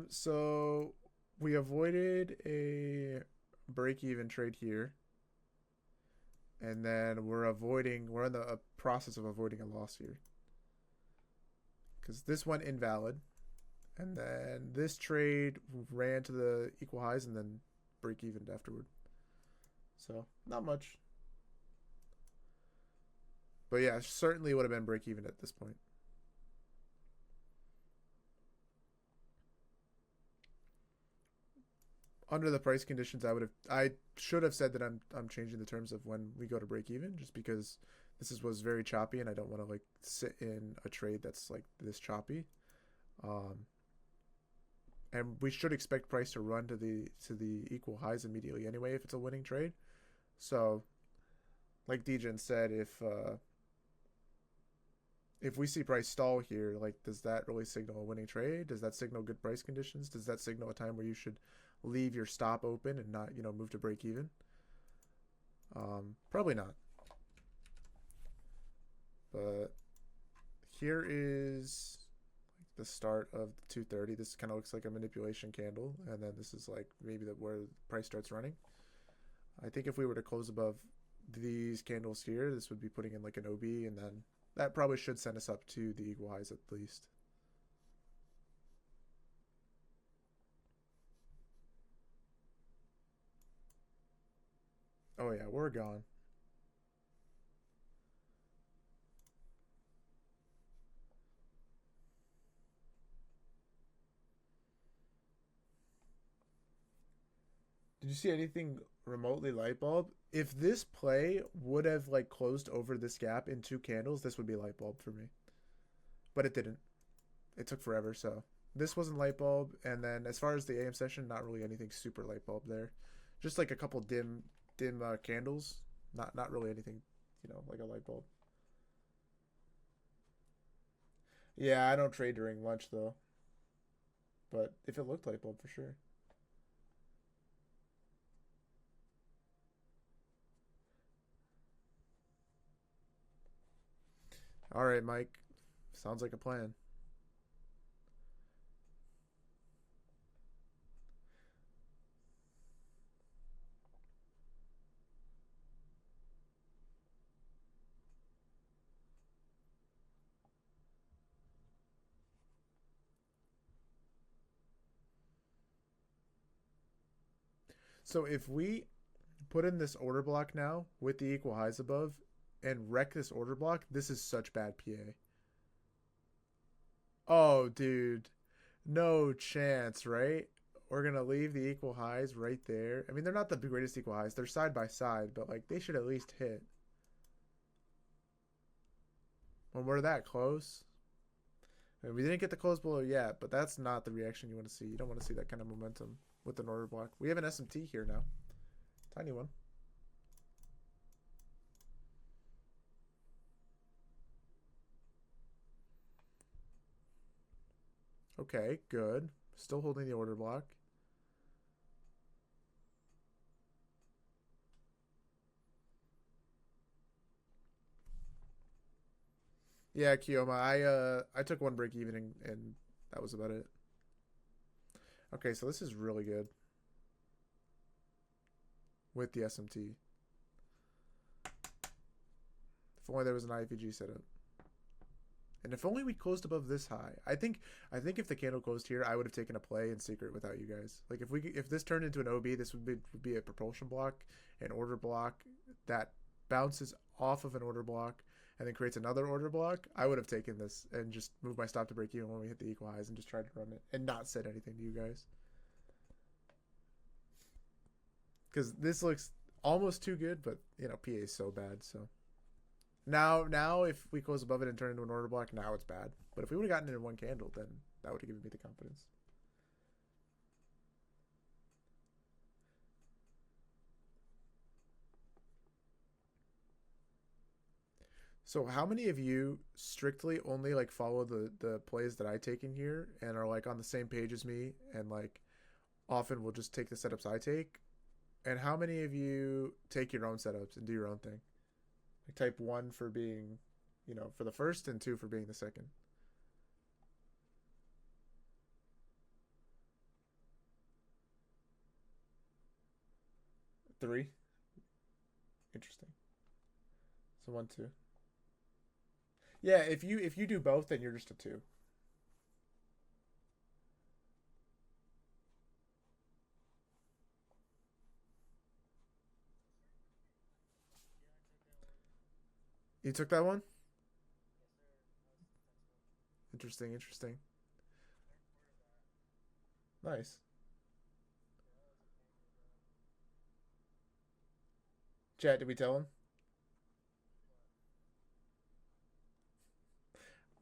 So we avoided a break-even trade here, and then we're in the process of avoiding a loss here because this went invalid, and then this trade ran to the equal highs and then break even afterward. So not much, but yeah, certainly would have been break even at this point. Under the price conditions, I should have said that I'm changing the terms of when we go to break even, just because was very choppy, and I don't want to like sit in a trade that's like this choppy. Um, and we should expect price to run to the equal highs immediately anyway if it's a winning trade. So like Degen said, if we see price stall here, like, does that really signal a winning trade? Does that signal good price conditions? Does that signal a time where you should leave your stop open and not, move to break even? Probably not. But here is the start of the 230. This kind of looks like a manipulation candle, and then this is like maybe where the price starts running. I think if we were to close above these candles here, this would be putting in like an OB, and then that probably should send us up to the equal highs at least. Oh yeah, we're gone. Did you see anything remotely light bulb? If this play would have like closed over this gap in two candles, this would be light bulb for me. But it didn't. It took forever, so this wasn't light bulb. And then as far as the AM session, not really anything super light bulb there. Just like a couple dim candles. Not really anything, like a light bulb. Yeah, I don't trade during lunch though. But if it looked light bulb for sure. All right, Mike. Sounds like a plan. So if we put in this order block now with the equal highs above and wreck this order block, this is such bad PA. Oh, dude. No chance, right? We're going to leave the equal highs right there. I mean, they're not the greatest equal highs. They're side by side, but like they should at least hit. When we're that close. I mean, we didn't get the close below yet, but that's not the reaction you want to see. You don't want to see that kind of momentum with an order block. We have an SMT here now. Tiny one. Okay, good. Still holding the order block. Yeah, Kioma. I took one break even and that was about it. Okay, so this is really good with the SMT. If only there was an IFVG setup. And if only we closed above this high. I think if the candle closed here, I would have taken a play in secret without you guys. Like if this turned into an OB, this would be a propulsion block, an order block that bounces off of an order block and then creates another order block. I would have taken this and just moved my stop to break even when we hit the equal highs and just tried to run it and not said anything to you guys. Because this looks almost too good, but PA is so bad. So now if we close above it and turn into an order block, now it's bad. But if we would have gotten it in one candle, then that would have given me the confidence. So how many of you strictly only like follow the plays that I take in here and are like on the same page as me and like often will just take the setups I take? And how many of you take your own setups and do your own thing? Like type one for being, for the first and two for being the second. Three. Interesting. So one, two. Yeah, if you do both, then you're just a two. You took that one? Interesting, interesting. Nice. Chat, did we tell him?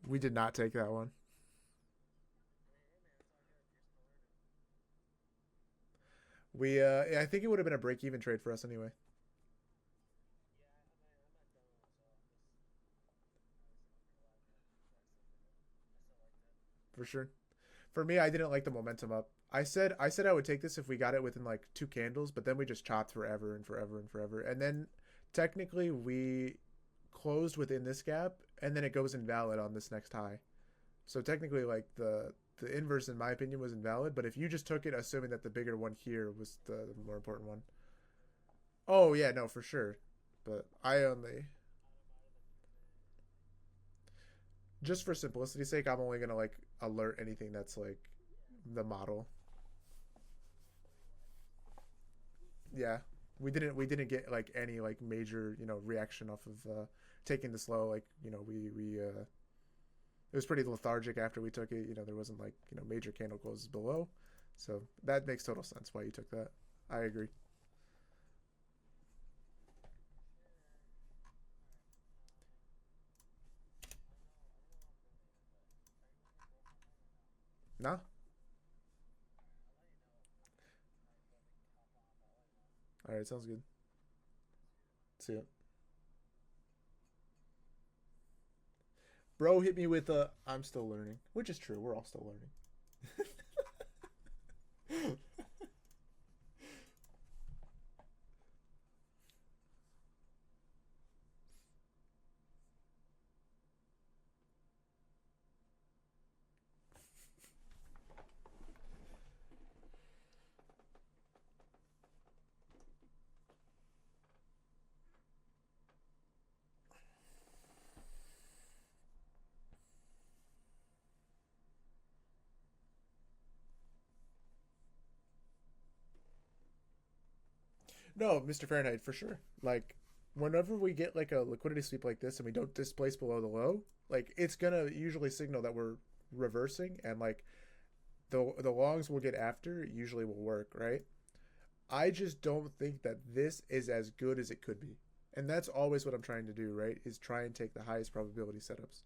We did not take that one. I think it would have been a break even trade for us anyway. for sure. For me, I didn't like the momentum up. I said I would take this if we got it within like two candles, but then we just chopped forever and forever and forever. And then technically we closed within this gap and then it goes invalid on this next high. So technically like the inverse in my opinion was invalid, but if you just took it assuming that the bigger one here was the more important one. Oh yeah, no, for sure. But I only just for simplicity's sake, I'm only gonna like alert anything that's like the model. Yeah, we didn't get like any like major reaction off of taking the slow. Like we it was pretty lethargic after we took it. There wasn't like major candle closes below, so that makes total sense why you took that. I agree. No, all right, sounds good. See ya. Bro hit me with a I'm still learning, which is true. We're all still learning. No, Mr. Fahrenheit for sure. Like whenever we get like a liquidity sweep like this and we don't displace below the low, like it's gonna usually signal that we're reversing and like the longs we'll get after usually will work, right? I just don't think that this is as good as it could be. And that's always what I'm trying to do, right? Is try and take the highest probability setups.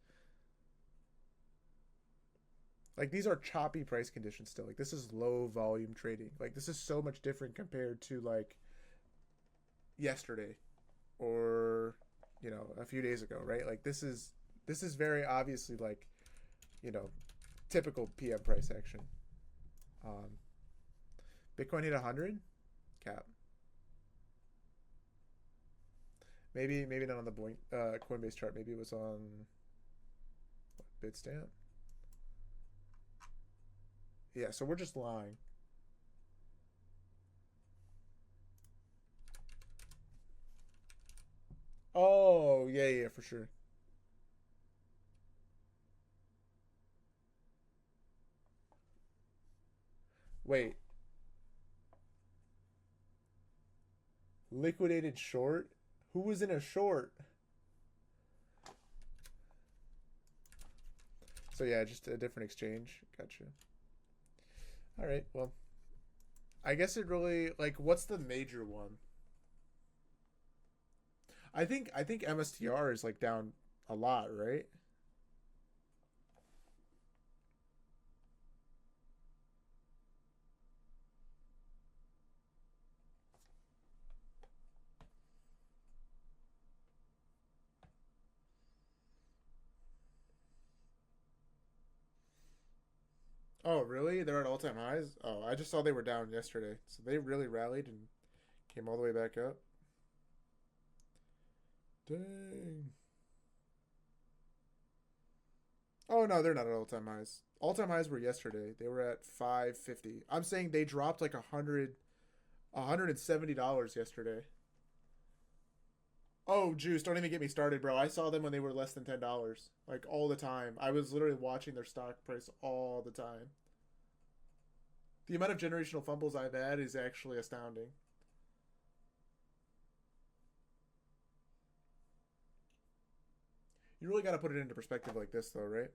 Like these are choppy price conditions still. Like this is low volume trading. Like this is so much different compared to like yesterday or a few days ago, right? Like this is very obviously like you know typical PM price action. Um, Bitcoin hit 100 cap. Maybe not on the Coinbase chart. Maybe it was on Bitstamp. Yeah, so we're just lying. Oh yeah, yeah, for sure. Wait, liquidated short? Who was in a short? So yeah, just a different exchange. Gotcha. All right. Well, I guess it really like what's the major one? I think MSTR is like down a lot, right? Oh, really? They're at all-time highs? Oh, I just saw they were down yesterday. So they really rallied and came all the way back up. Dang. Oh no, they're not at all-time highs. All-time highs were yesterday. They were at 550. I'm saying they dropped like $170 yesterday. Oh, juice! Don't even get me started, bro. I saw them when they were less than $10, like all the time. I was literally watching their stock price all the time. The amount of generational fumbles I've had is actually astounding. You really got to put it into perspective like this, though, right?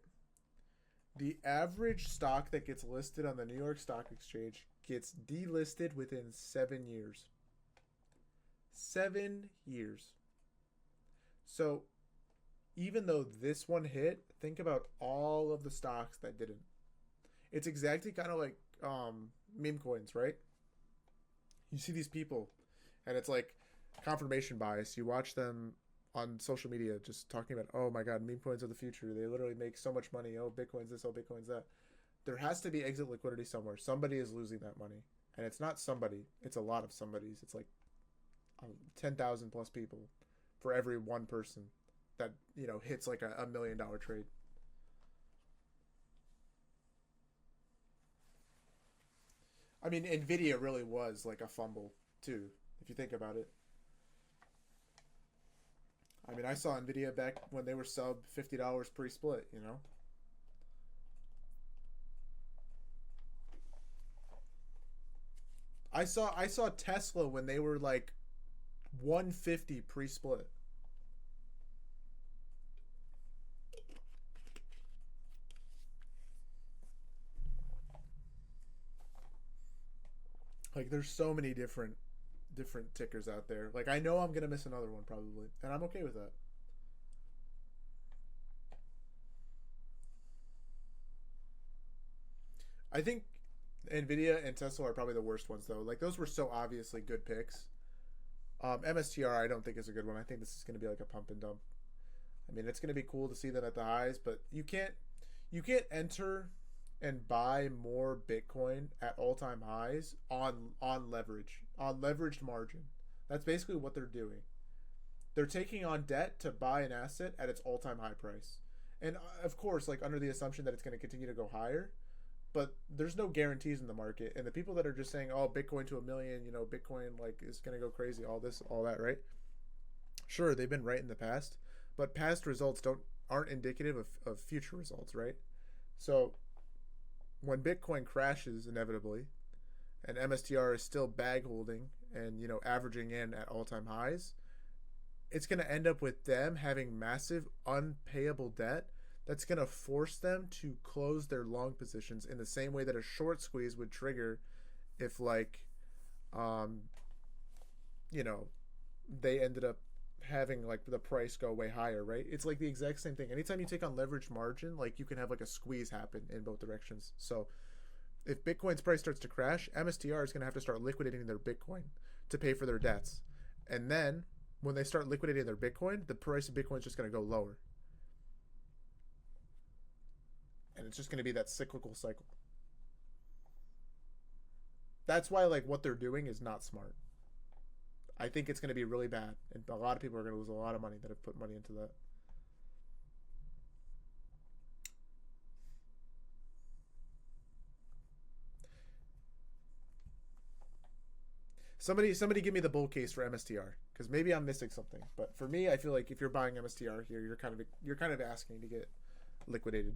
The average stock that gets listed on the New York Stock Exchange gets delisted within 7 years. 7 years. So even though this one hit, think about all of the stocks that didn't. It's exactly kind of like meme coins, right? You see these people, and it's like confirmation bias. You watch them on social media just talking about, oh my god, meme coins are the future. They literally make so much money. Oh, Bitcoin's this, oh, Bitcoin's that. there has to be exit liquidity somewhere. Somebody is losing that money, and it's not somebody. It's a lot of somebodies. It's like 10,000 plus people for every one person that hits like a $1 million trade. I mean, Nvidia really was like a fumble too, if you think about it. I mean, I saw Nvidia back when they were sub $50 pre-split. I saw Tesla when they were like 150 pre-split. Like there's so many different tickers out there. Like I know I'm gonna miss another one probably, and I'm okay with that. I think Nvidia and Tesla are probably the worst ones though. Like those were so obviously good picks. MSTR I don't think is a good one. I think this is gonna be like a pump and dump. I mean, it's gonna be cool to see them at the highs, but you can't enter and buy more Bitcoin at all time highs on leverage on leveraged margin. That's basically what they're doing. They're taking on debt to buy an asset at its all time high price, and of course, like under the assumption that it's going to continue to go higher. But there's no guarantees in the market, and the people that are just saying, "Oh, Bitcoin to a million," Bitcoin like is going to go crazy, all this, all that, right? Sure, they've been right in the past, but past results aren't indicative of future results, right? So when Bitcoin crashes inevitably, and MSTR is still bag holding and averaging in at all time highs, it's going to end up with them having massive unpayable debt that's going to force them to close their long positions in the same way that a short squeeze would trigger if like um you know they ended up having like the price go way higher, right? It's like the exact same thing. Anytime you take on leverage margin, like you can have like a squeeze happen in both directions. So if Bitcoin's price starts to crash, MSTR is going to have to start liquidating their Bitcoin to pay for their debts. And then when they start liquidating their Bitcoin, the price of Bitcoin is just going to go lower. And it's just going to be that cyclical cycle. That's why like what they're doing is not smart. I think it's going to be really bad, and a lot of people are going to lose a lot of money that have put money into that. Somebody give me the bull case for MSTR because maybe I'm missing something. But for me, I feel like if you're buying MSTR here, you're kind of asking to get liquidated.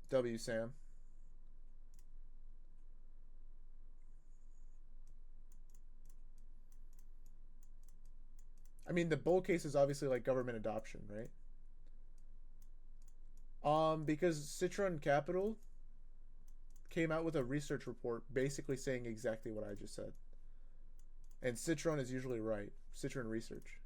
W Sam. I mean, the bull case is obviously like government adoption, right? Because Citron Capital came out with a research report basically saying exactly what I just said. And Citron is usually right. Citron Research.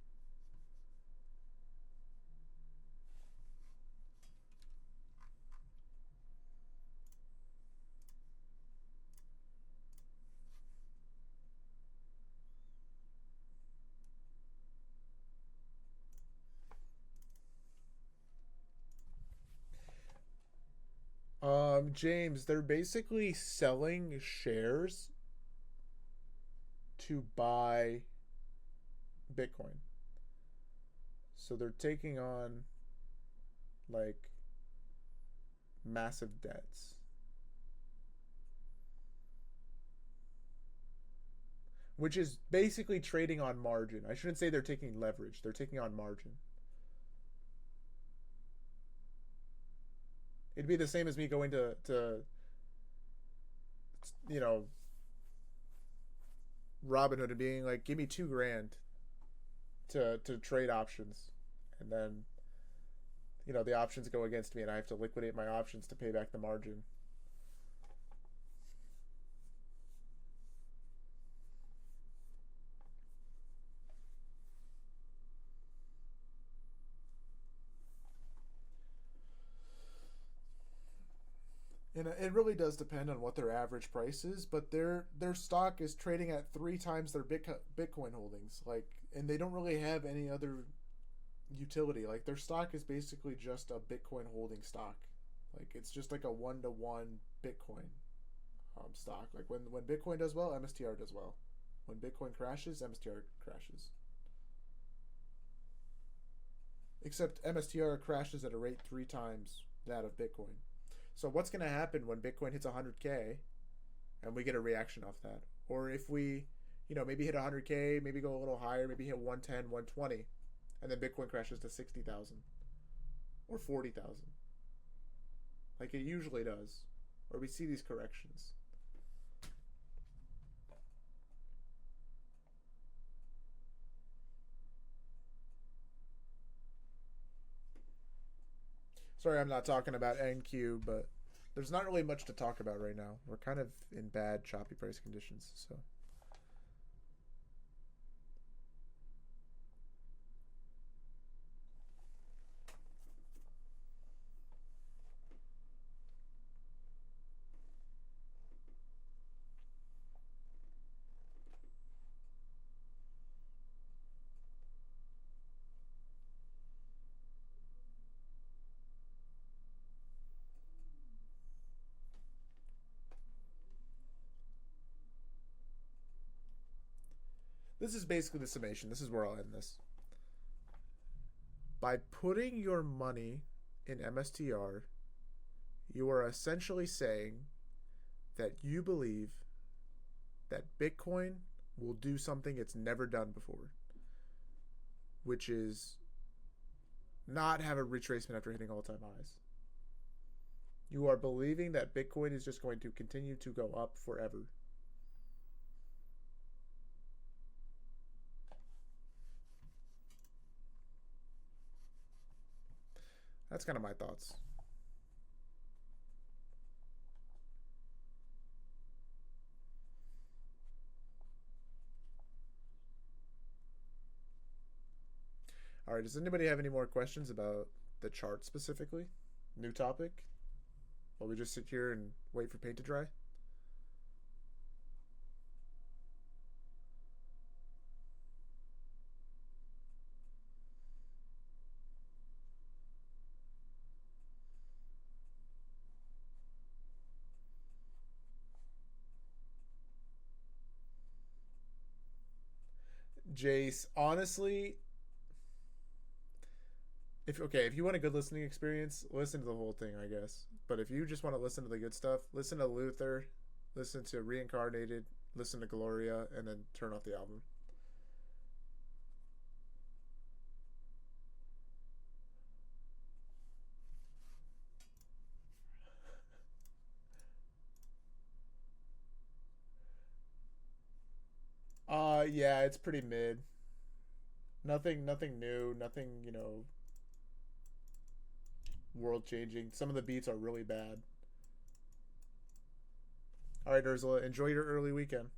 James, they're basically selling shares to buy Bitcoin. So they're taking on like massive debts, which is basically trading on margin. I shouldn't say they're taking leverage, they're taking on margin. It'd be the same as me going to you know Robinhood and being like, give me 2 grand to trade options, and then the options go against me, and I have to liquidate my options to pay back the margin. And it really does depend on what their average price is, but their stock is trading at 3 times their Bitcoin holdings. Like, and they don't really have any other utility. Like their stock is basically just a Bitcoin holding stock. Like it's just like a 1-to-1 Bitcoin stock. Like when Bitcoin does well, MSTR does well. When Bitcoin crashes, MSTR crashes. Except MSTR crashes at a rate 3 times that of Bitcoin. So what's going to happen when Bitcoin hits 100K and we get a reaction off that? Or if we, maybe hit 100K, maybe go a little higher, maybe hit 110, 120, and then Bitcoin crashes to 60,000 or 40,000. Like it usually does. Or we see these corrections. Sorry, I'm not talking about NQ, but there's not really much to talk about right now. We're kind of in bad, choppy price conditions, so. This is basically the summation. This is where I'll end this. By putting your money in MSTR, you are essentially saying that you believe that Bitcoin will do something it's never done before, which is not have a retracement after hitting all-time highs. You are believing that Bitcoin is just going to continue to go up forever. That's kind of my thoughts. All right, does anybody have any more questions about the chart specifically? New topic? While we just sit here and wait for paint to dry? Jace, honestly, if you want a good listening experience, listen to the whole thing, I guess. But if you just want to listen to the good stuff, listen to Luther, listen to Reincarnated, listen to Gloria, and then turn off the album. Yeah, it's pretty mid. Nothing new, nothing, world changing. Some of the beats are really bad. All right, Ursula, enjoy your early weekend.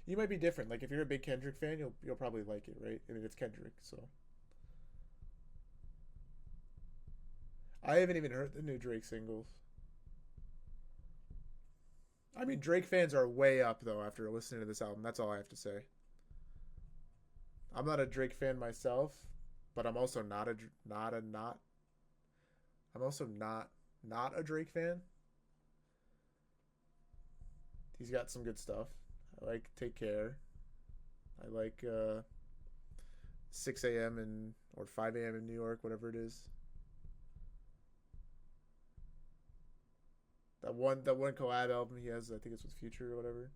You might be different. Like if you're a big Kendrick fan, you'll probably like it, right? I mean, it's Kendrick, so. I haven't even heard the new Drake singles. I mean, Drake fans are way up though after listening to this album. That's all I have to say. I'm not a Drake fan myself, but I'm also not a not a not. I'm also not a Drake fan. He's got some good stuff. I like Take Care. I like 6 a.m. in or 5 a.m. in New York, whatever it is. That one collab album he has, I think it's with Future or whatever.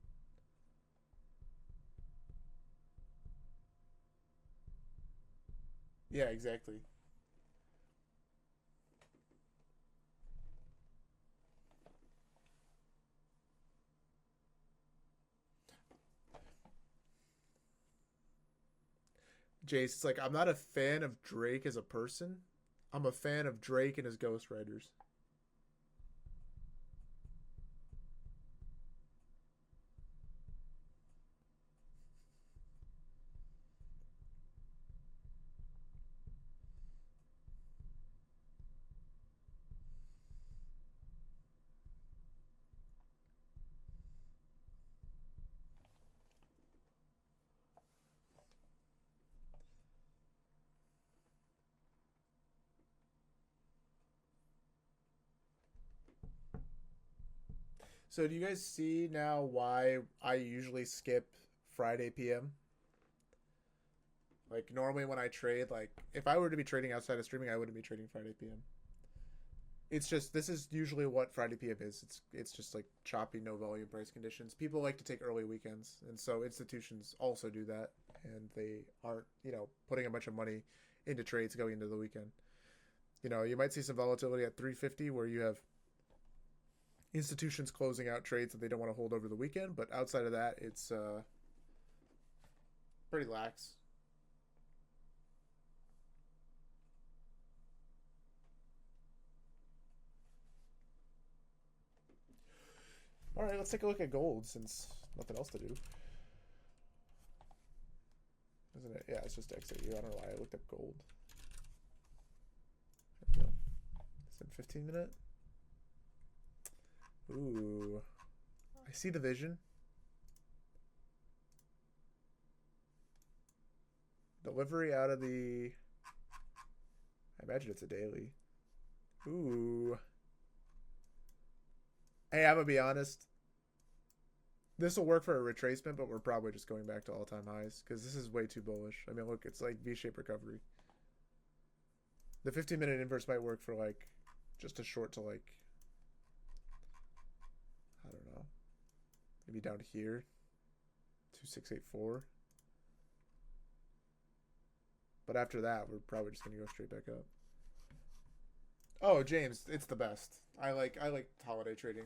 Yeah, exactly. Jace, it's like I'm not a fan of Drake as a person. I'm a fan of Drake and his ghostwriters. So do you guys see now why I usually skip Friday PM? Like normally when I trade, like if I were to be trading outside of streaming, I wouldn't be trading Friday PM. It's just this is usually what Friday PM is. It's just like choppy, no volume price conditions. People like to take early weekends, and so institutions also do that, and they aren't putting a bunch of money into trades going into the weekend. You might see some volatility at 350 where you have institutions closing out trades that they don't want to hold over the weekend, but outside of that, it's pretty lax. All right, let's take a look at gold since nothing else to do, isn't it? Yeah, it's just XAU. I don't know why I looked up gold. There we go. It's in 15-minute. Ooh, I see the vision. Delivery out of the. I imagine it's a daily. Ooh. Hey, I'm gonna be honest. This will work for a retracement, but we're probably just going back to all-time highs because this is way too bullish. I mean, look, it's like V-shaped recovery. The 15-minute inverse might work for like just a short to like, I don't know, maybe down here, 2684. But after that, we're probably just gonna go straight back up. Oh, James, it's the best. I like holiday trading.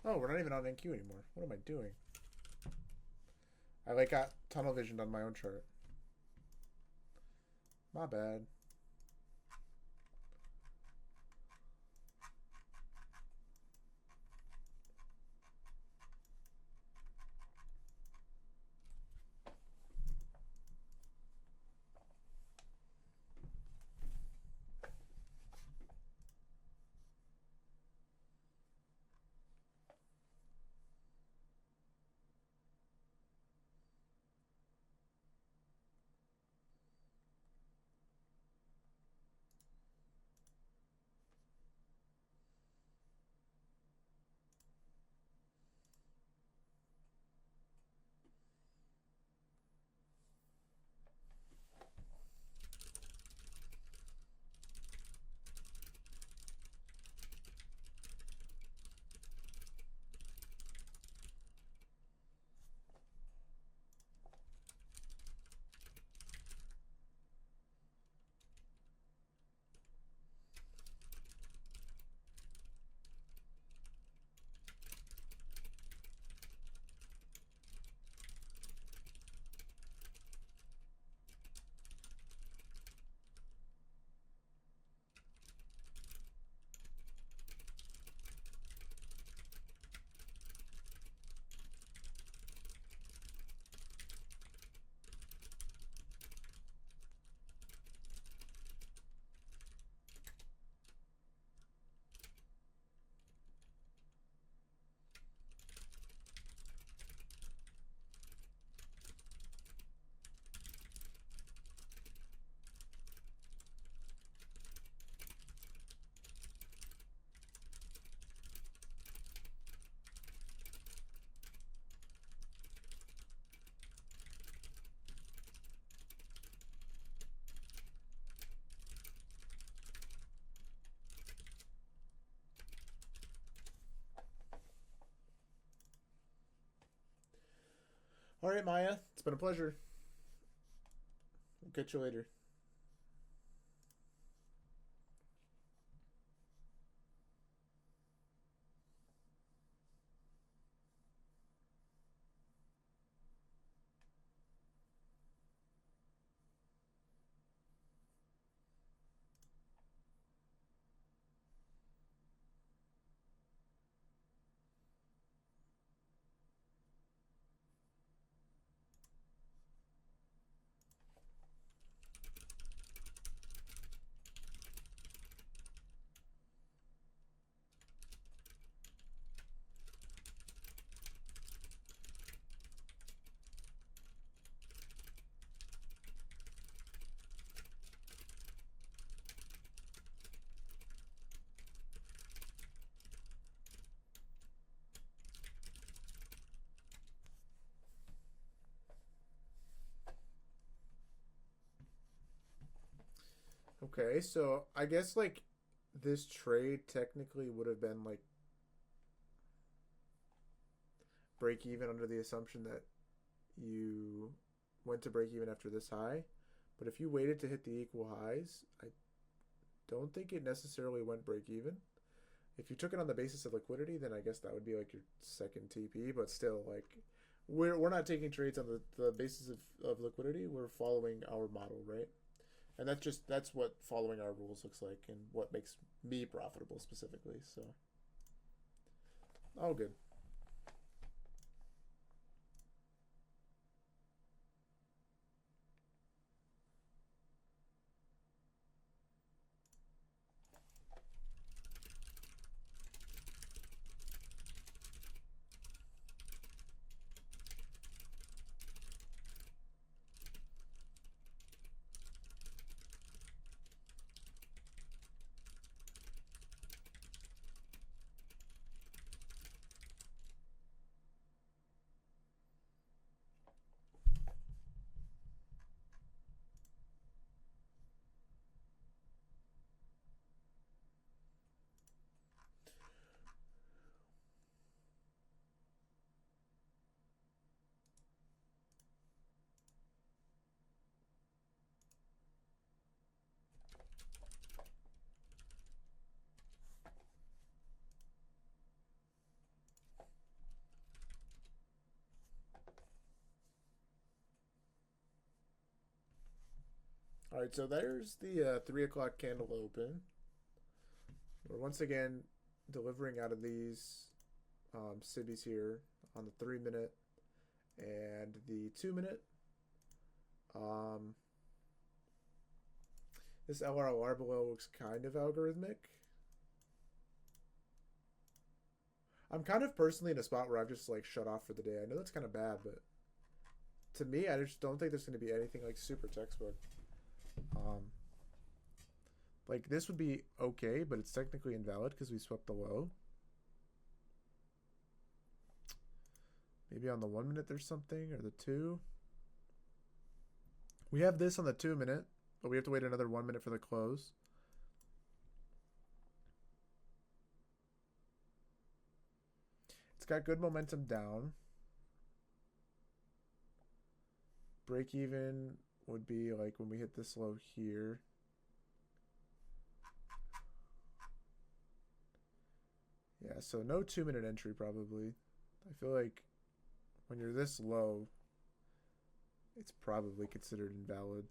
Oh, we're not even on NQ anymore. What am I doing? I like got tunnel visioned on my own chart. My bad. All right, Maya. It's been a pleasure. We'll catch you later. Okay, so I guess like this trade technically would have been like break even under the assumption that you went to break even after this high. But if you waited to hit the equal highs, I don't think it necessarily went break even. If you took it on the basis of liquidity, then I guess that would be like your second TP. But still, like we're not taking trades on the basis of liquidity. We're following our model, right? And that's what following our rules looks like and what makes me profitable specifically. So all good. All right, so there's the 3 o'clock candle open. We're once again delivering out of these cibbies here on the 3 minute and the 2 minute. This LRLR below looks kind of algorithmic. I'm kind of personally in a spot where I've just like shut off for the day. I know that's kind of bad, but to me, I just don't think there's going to be anything like super textbook. Um, like this would be okay, but it's technically invalid because we swept the low. Maybe on the 1 minute there's something, or the 2. We have this on the 2 minute, but we have to wait another 1 minute for the close. It's got good momentum down. Break even would be like when we hit this low here. Yeah, so no 2 minute entry probably. I feel like when you're this low, it's probably considered invalid.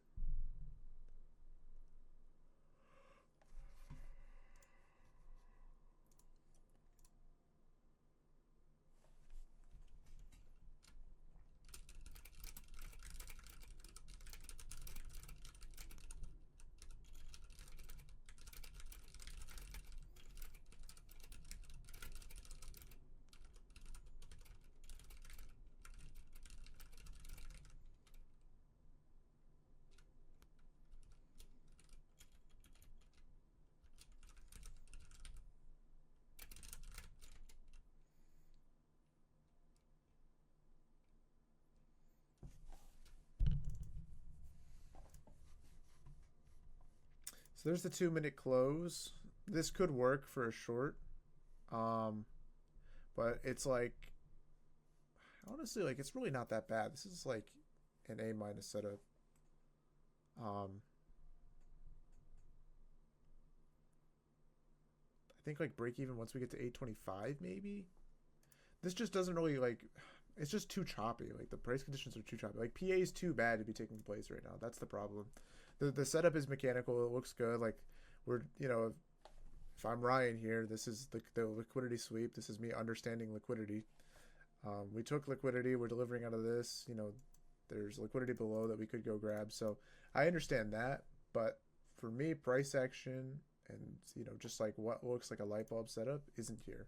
So there's the 2 minute close. This could work for a short. Um, but it's like honestly, like, it's really not that bad. This is like an A minus setup. I think like break even once we get to 825 maybe. This just doesn't really like. It's just too choppy. Like the price conditions are too choppy. Like PA is too bad to be taking place right now. That's the problem. The setup is mechanical. It looks good. Like we're if I'm Ryan here, this is the liquidity sweep. This is me understanding liquidity. We took liquidity. We're delivering out of this. There's liquidity below that we could go grab. So I understand that. But for me, price action and just like what looks like a light bulb setup isn't here.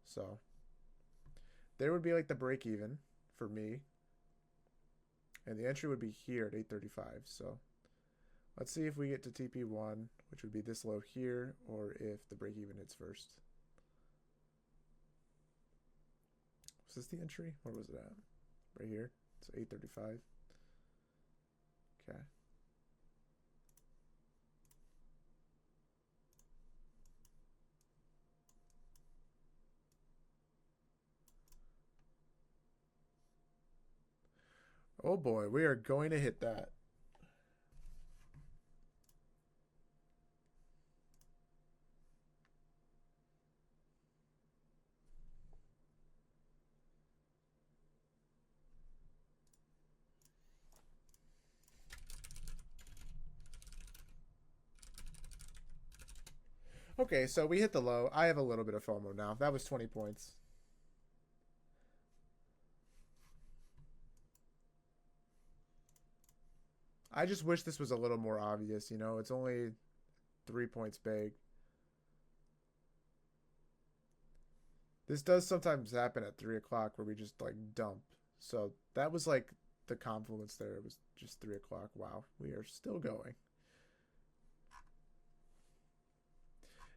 So there would be like the break even for me, and the entry would be here at 835. So let's see if we get to TP1, which would be this low here, or if the break even hits first. Was this the entry? Where was it at? Right here. So 835. Okay. Oh boy, we are going to hit that. Okay, so we hit the low. I have a little bit of FOMO now. That was 20 points. I just wish this was a little more obvious, It's only 3 points big. This does sometimes happen at 3 o'clock where we just like dump. So that was like the confluence there. It was just 3 o'clock. Wow, we are still going.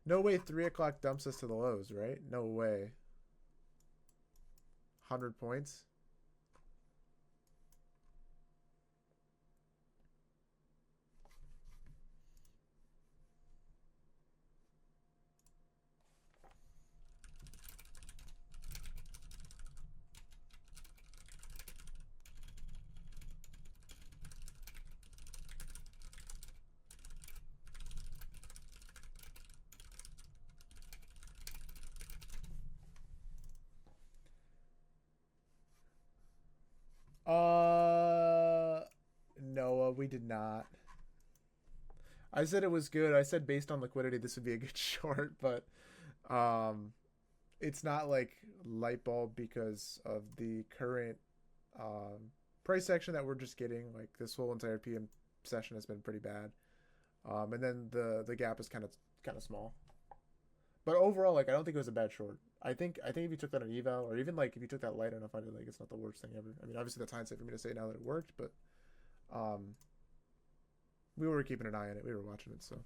No way 3 o'clock dumps us to the lows, right? No way. 100 points. Noah, we did not. I said it was good. I said based on liquidity, this would be a good short, but um, it's not like light bulb because of the current price action that we're just getting. Like this whole entire PM session has been pretty bad, and then the gap is kind of small. But overall, like I don't think it was a bad short. I think if you took that on eval, or even like if you took that light enough, I think like it's not the worst thing ever. I mean, obviously that's hindsight for me to say now that it worked, but um, we were keeping an eye on it. We were watching it, so.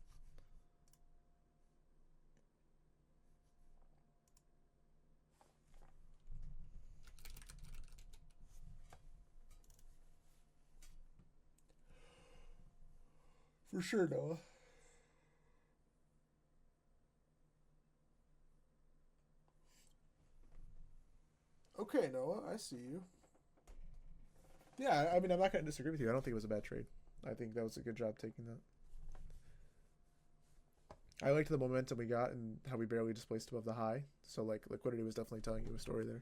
For sure, Noah. Okay, Noah, I see you. Yeah, I mean, I'm not going to disagree with you. I don't think it was a bad trade. I think that was a good job taking that. I liked the momentum we got and how we barely displaced above the high. So, like, liquidity was definitely telling you a story there.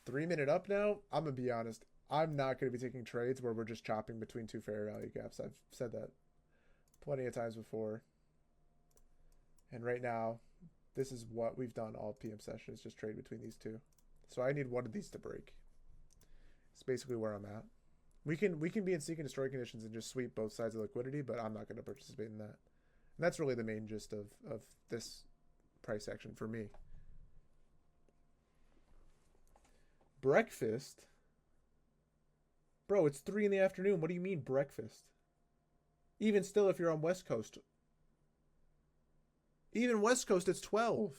Three-minute up now. I'm gonna be honest. I'm not gonna be taking trades where we're just chopping between two fair value gaps. I've said that plenty of times before. And right now, this is what we've done all PM session is just trade between these two. So I need one of these to break. It's basically where I'm at. We can be in seek and destroy conditions and just sweep both sides of liquidity, but I'm not going to participate in that. And that's really the main gist of this price action for me. Breakfast? Bro, it's 3 in the afternoon. What do you mean breakfast? Even still, if you're on West Coast. Even West Coast, it's 12.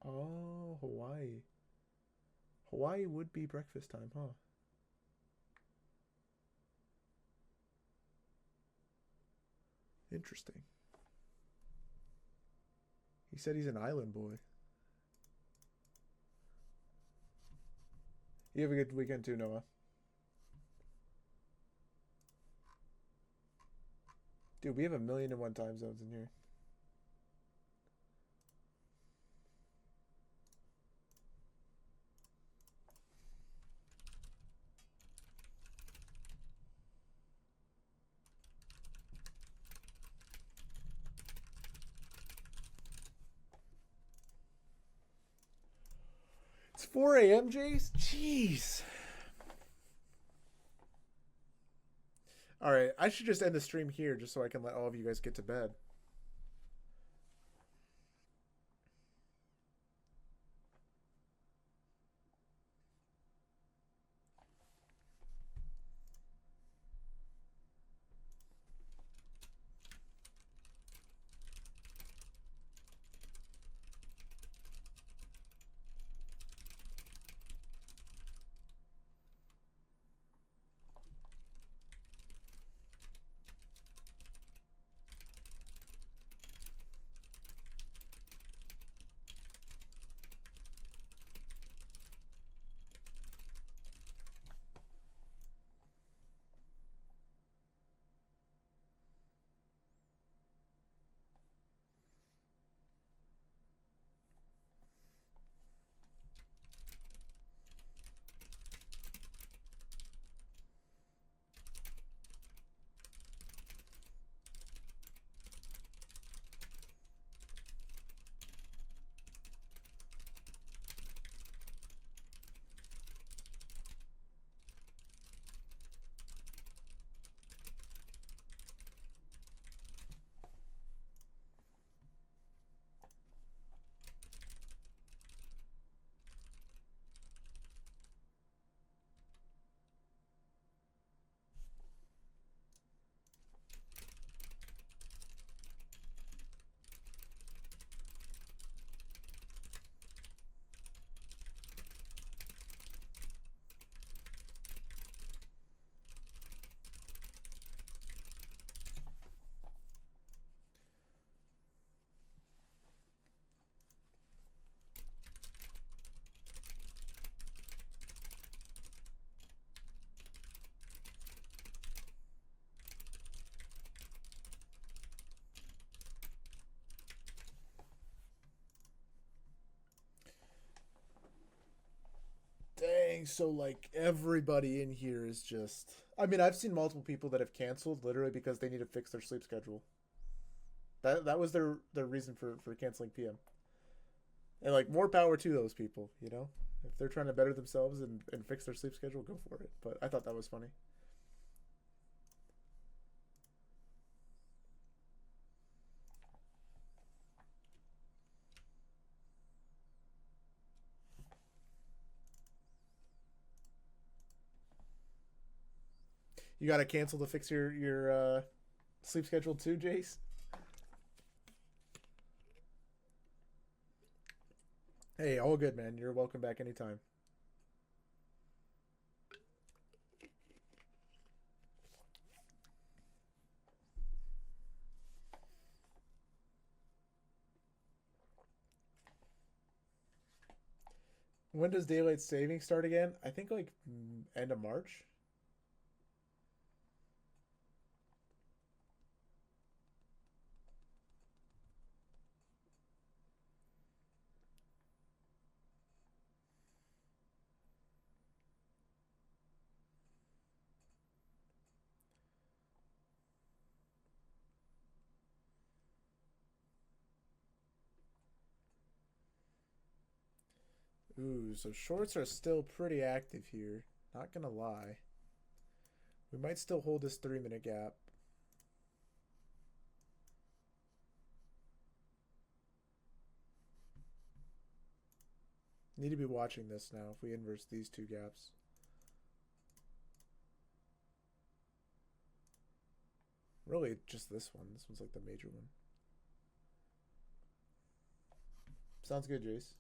Oh, Hawaii. Hawaii would be breakfast time, huh? Interesting. He said he's an island boy. You have a good weekend too, Noah. Dude, we have 1,000,001 time zones in here. It's 4 a.m., Jace? Jeez. Alright, I should just end the stream here just so I can let all of you guys get to bed. Dang, so like everybody in here is just. I mean, I've seen multiple people that have canceled literally because they need to fix their sleep schedule. That was their reason for canceling PM. And like more power to those people, you know? If they're trying to better themselves and fix their sleep schedule, go for it. But I thought that was funny. You got to cancel to fix your sleep schedule too, Jace. Hey, all good, man. You're welcome back anytime. When does daylight saving start again? I think like end of March. Ooh, so shorts are still pretty active here. Not gonna lie. We might still hold this 3-minute gap. Need to be watching this now if we inverse these two gaps. Really, just this one. This one's like the major one. Sounds good, Jace.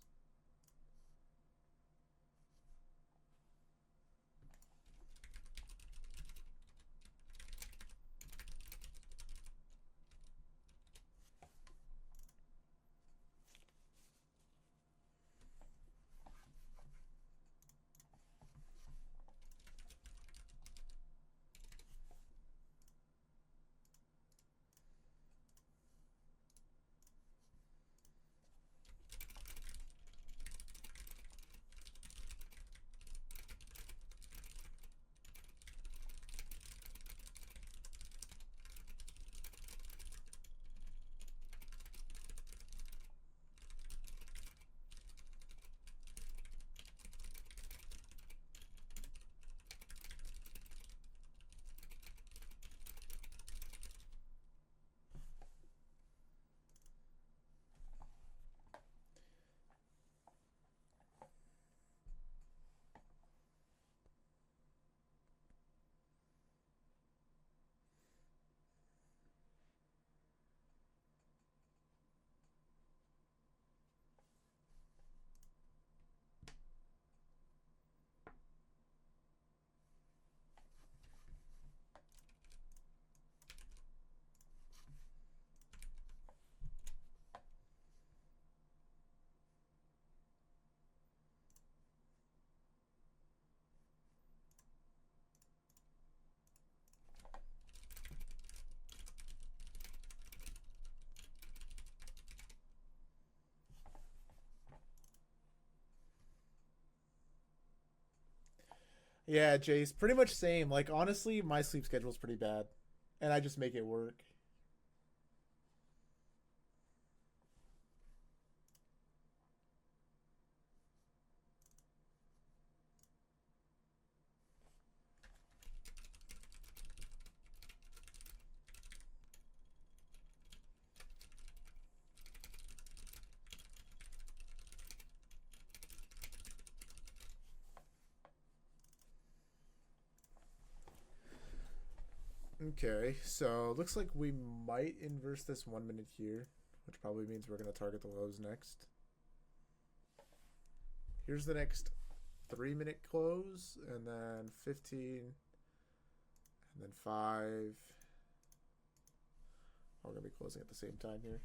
Yeah, Jace, pretty much same. Like honestly, my sleep schedule's pretty bad, and I just make it work. Okay, so looks like we might inverse this 1 minute here, which probably means we're gonna target the lows next. Here's the next 3 minute close, and then 15, and then 5. We're gonna be closing at the same time here.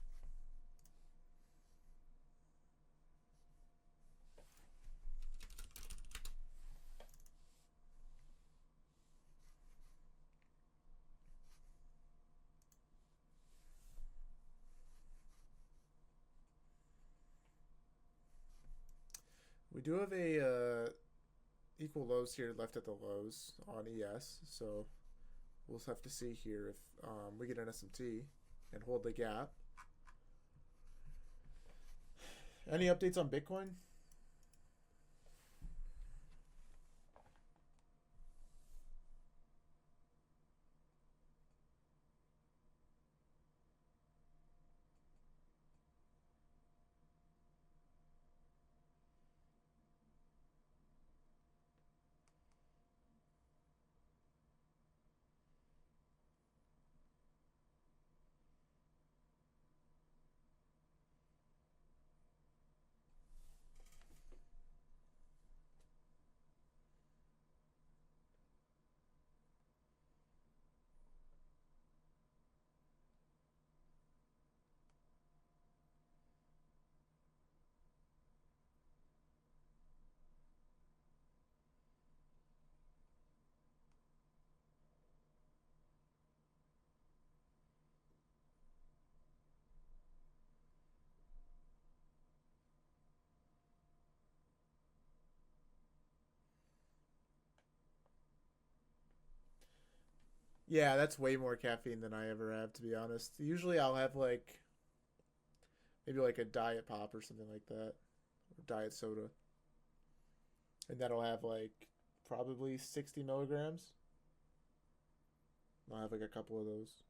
We do have a equal lows here left at the lows on ES, so we'll have to see here if we get an SMT and hold the gap. Any updates on Bitcoin? Yeah, that's way more caffeine than I ever have, to be honest. Usually I'll have like maybe like a diet pop or something like that, or diet soda, and that'll have like probably 60 milligrams. I'll have like a couple of those.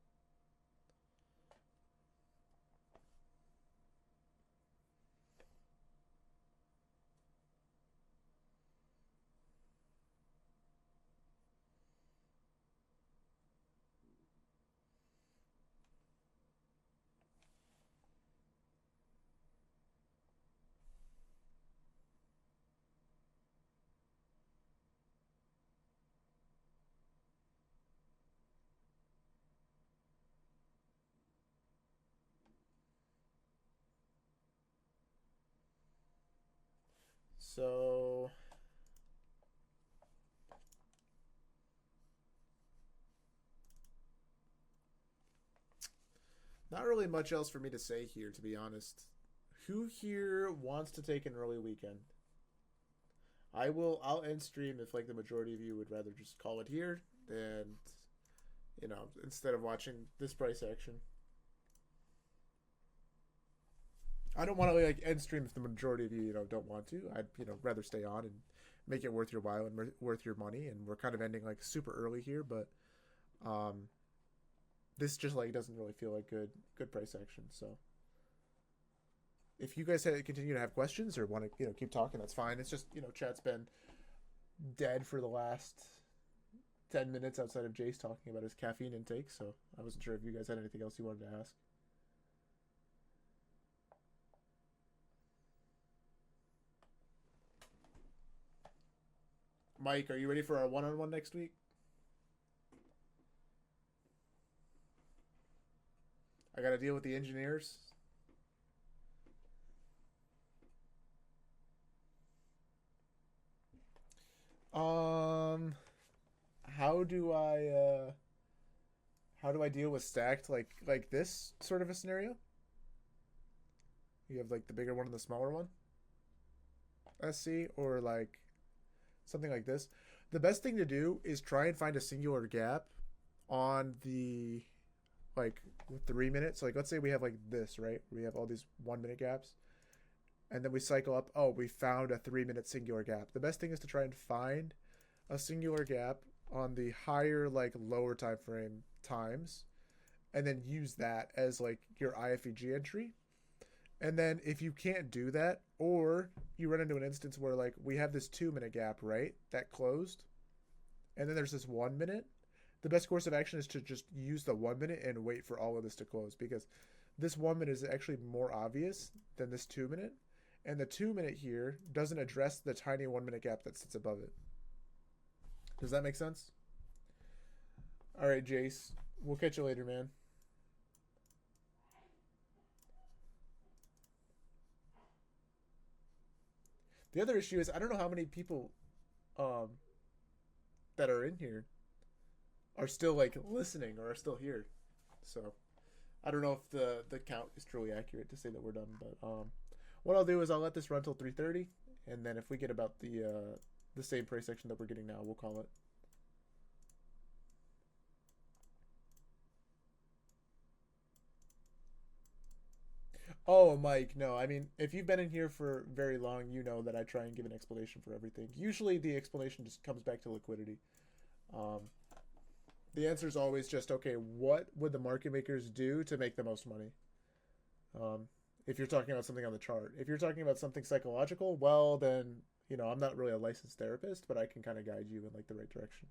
So not really much else for me to say here, to be honest. Who here wants to take an early weekend? I will. I'll end stream if like the majority of you would rather just call it here, and instead of watching this price action. I don't want to like end stream if the majority of you don't want to. I'd rather stay on and make it worth your while and worth your money. And we're kind of ending like super early here, but um, this just like doesn't really feel like good price action. So if you guys continue to have questions or want to keep talking, that's fine. It's just chat's been dead for the last 10 minutes outside of Jace talking about his caffeine intake. So I wasn't sure if you guys had anything else you wanted to ask. Mike, are you ready for our one-on-one next week? I got to deal with the engineers. Um, how do I deal with stacked like this sort of a scenario? You have like the bigger one and the smaller one, SC, or like something like this. The best thing to do is try and find a singular gap on the like 3 minutes. Like let's say we have like this, right? We have all these 1 minute gaps, and then we cycle up. Oh, we found a 3 minute singular gap. The best thing is to try and find a singular gap on the higher like lower time frame times, and then use that as like your IFEG entry. And then if you can't do that, or you run into an instance where like we have this 2 minute gap, right? That closed, and then there's this 1 minute. The best course of action is to just use the 1 minute and wait for all of this to close, because this 1 minute is actually more obvious than this 2 minute. And the 2 minute here doesn't address the tiny 1 minute gap that sits above it. Does that make sense? All right, Jace. We'll catch you later, man. The other issue is I don't know how many people um, that are in here are still like listening or are still here. So I don't know if the count is truly accurate to say that we're done. But what I'll do is I'll let this run till 3:30, and then if we get about the same price section that we're getting now, we'll call it. Oh, Mike, no. I mean, if you've been in here for very long, you know that I try and give an explanation for everything. Usually, the explanation just comes back to liquidity. Um, the answer is always just okay. What would the market makers do to make the most money? Um, if you're talking about something on the chart, if you're talking about something psychological, well, then I'm not really a licensed therapist, but I can kind of guide you in like the right direction.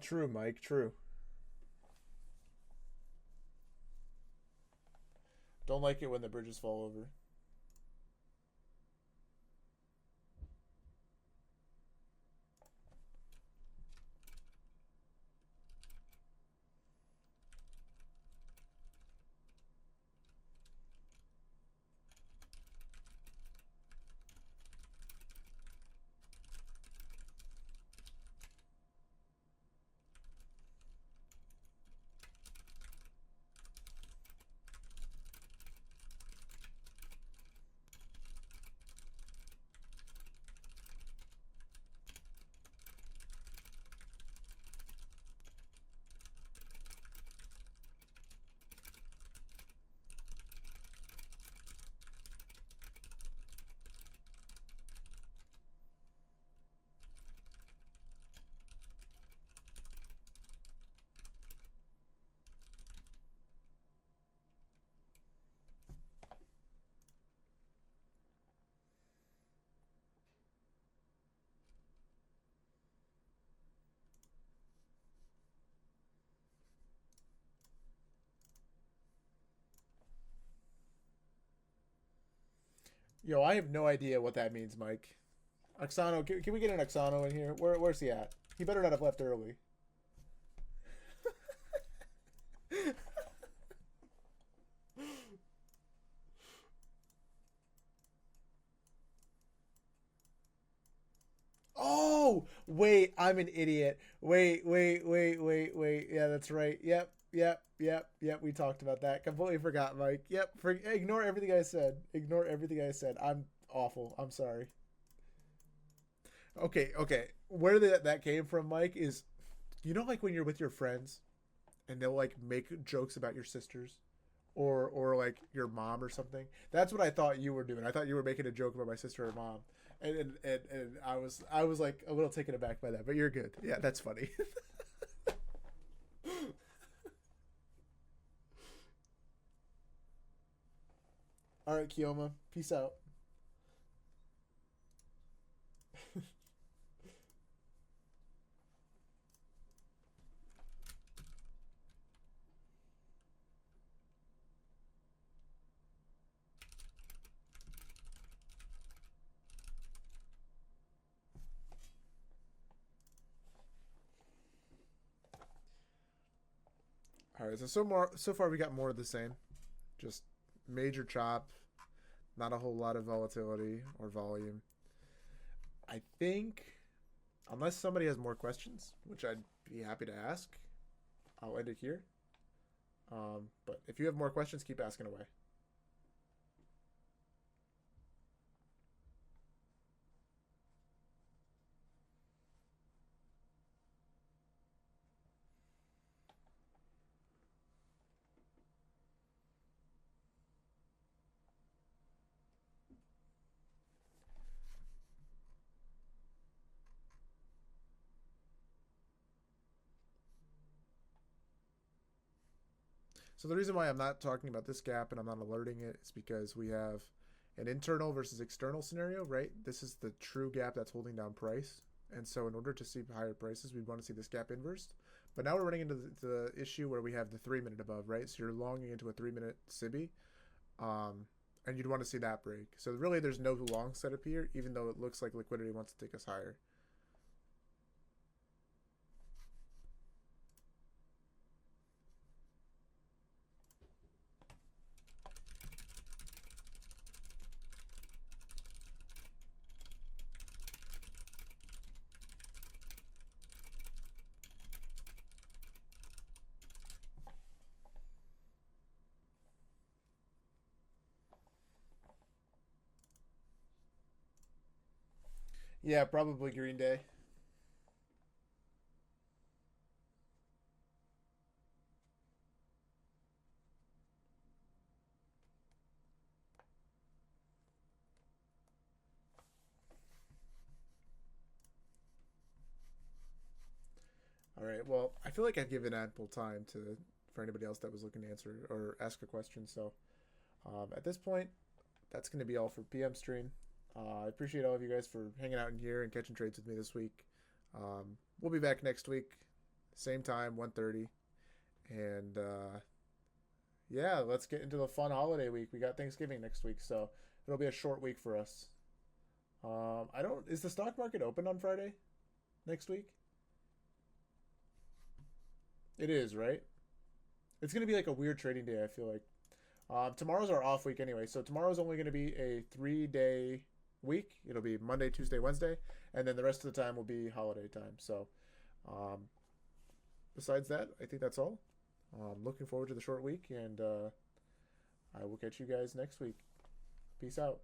True, Mike. True. Don't like it when the bridges fall over. Yo, I have no idea what that means, Mike. Oxano, can we get an Oxano in here? Where's he at? He better not have left early. Oh, wait, I'm an idiot. Wait. Yeah, that's right. Yep. Yep. We talked about that. Completely forgot, Mike. Yep. Ignore everything I said. Ignore everything I said. I'm awful. I'm sorry. Okay. Where that came from, Mike, is like when you're with your friends and they'll like make jokes about your sisters or like your mom or something. That's what I thought you were doing. I thought you were making a joke about my sister or mom, and I was like a little taken aback by that. But you're good. Yeah, that's funny. All right, Kioma. Peace out. All right. So far we got more of the same. Just major chop. Not a whole lot of volatility or volume. I think unless somebody has more questions, which I'd be happy to ask, I'll end it here. But if you have more questions, keep asking away. So the reason why I'm not talking about this gap and I'm not alerting it is because we have an internal versus external scenario, right? This is the true gap that's holding down price. And so in order to see higher prices, we'd want to see this gap inversed. But now we're running into the issue where we have the 3 minute above, right? So you're longing into a 3 minute SIBI. And you'd want to see that break. So really there's no long setup here, even though it looks like liquidity wants to take us higher. Yeah, probably Green Day. All right. Well, I feel like I've given ample time to for anybody else that was looking to answer or ask a question. So at this point, that's going to be all for PM Stream. I appreciate all of you guys for hanging out in here and catching trades with me this week. We'll be back next week, same time, 1:30, and yeah, let's get into the fun holiday week. We got Thanksgiving next week, so it'll be a short week for us. I don't. Is the stock market open on Friday next week? It is, right? It's gonna be like a weird trading day. I feel like tomorrow's our off week anyway, so tomorrow's only gonna be a 3 day week. It'll be Monday, Tuesday, Wednesday, and then the rest of the time will be holiday time. So, um, besides that, I think that's all. Looking forward to the short week, and I will catch you guys next week. Peace out.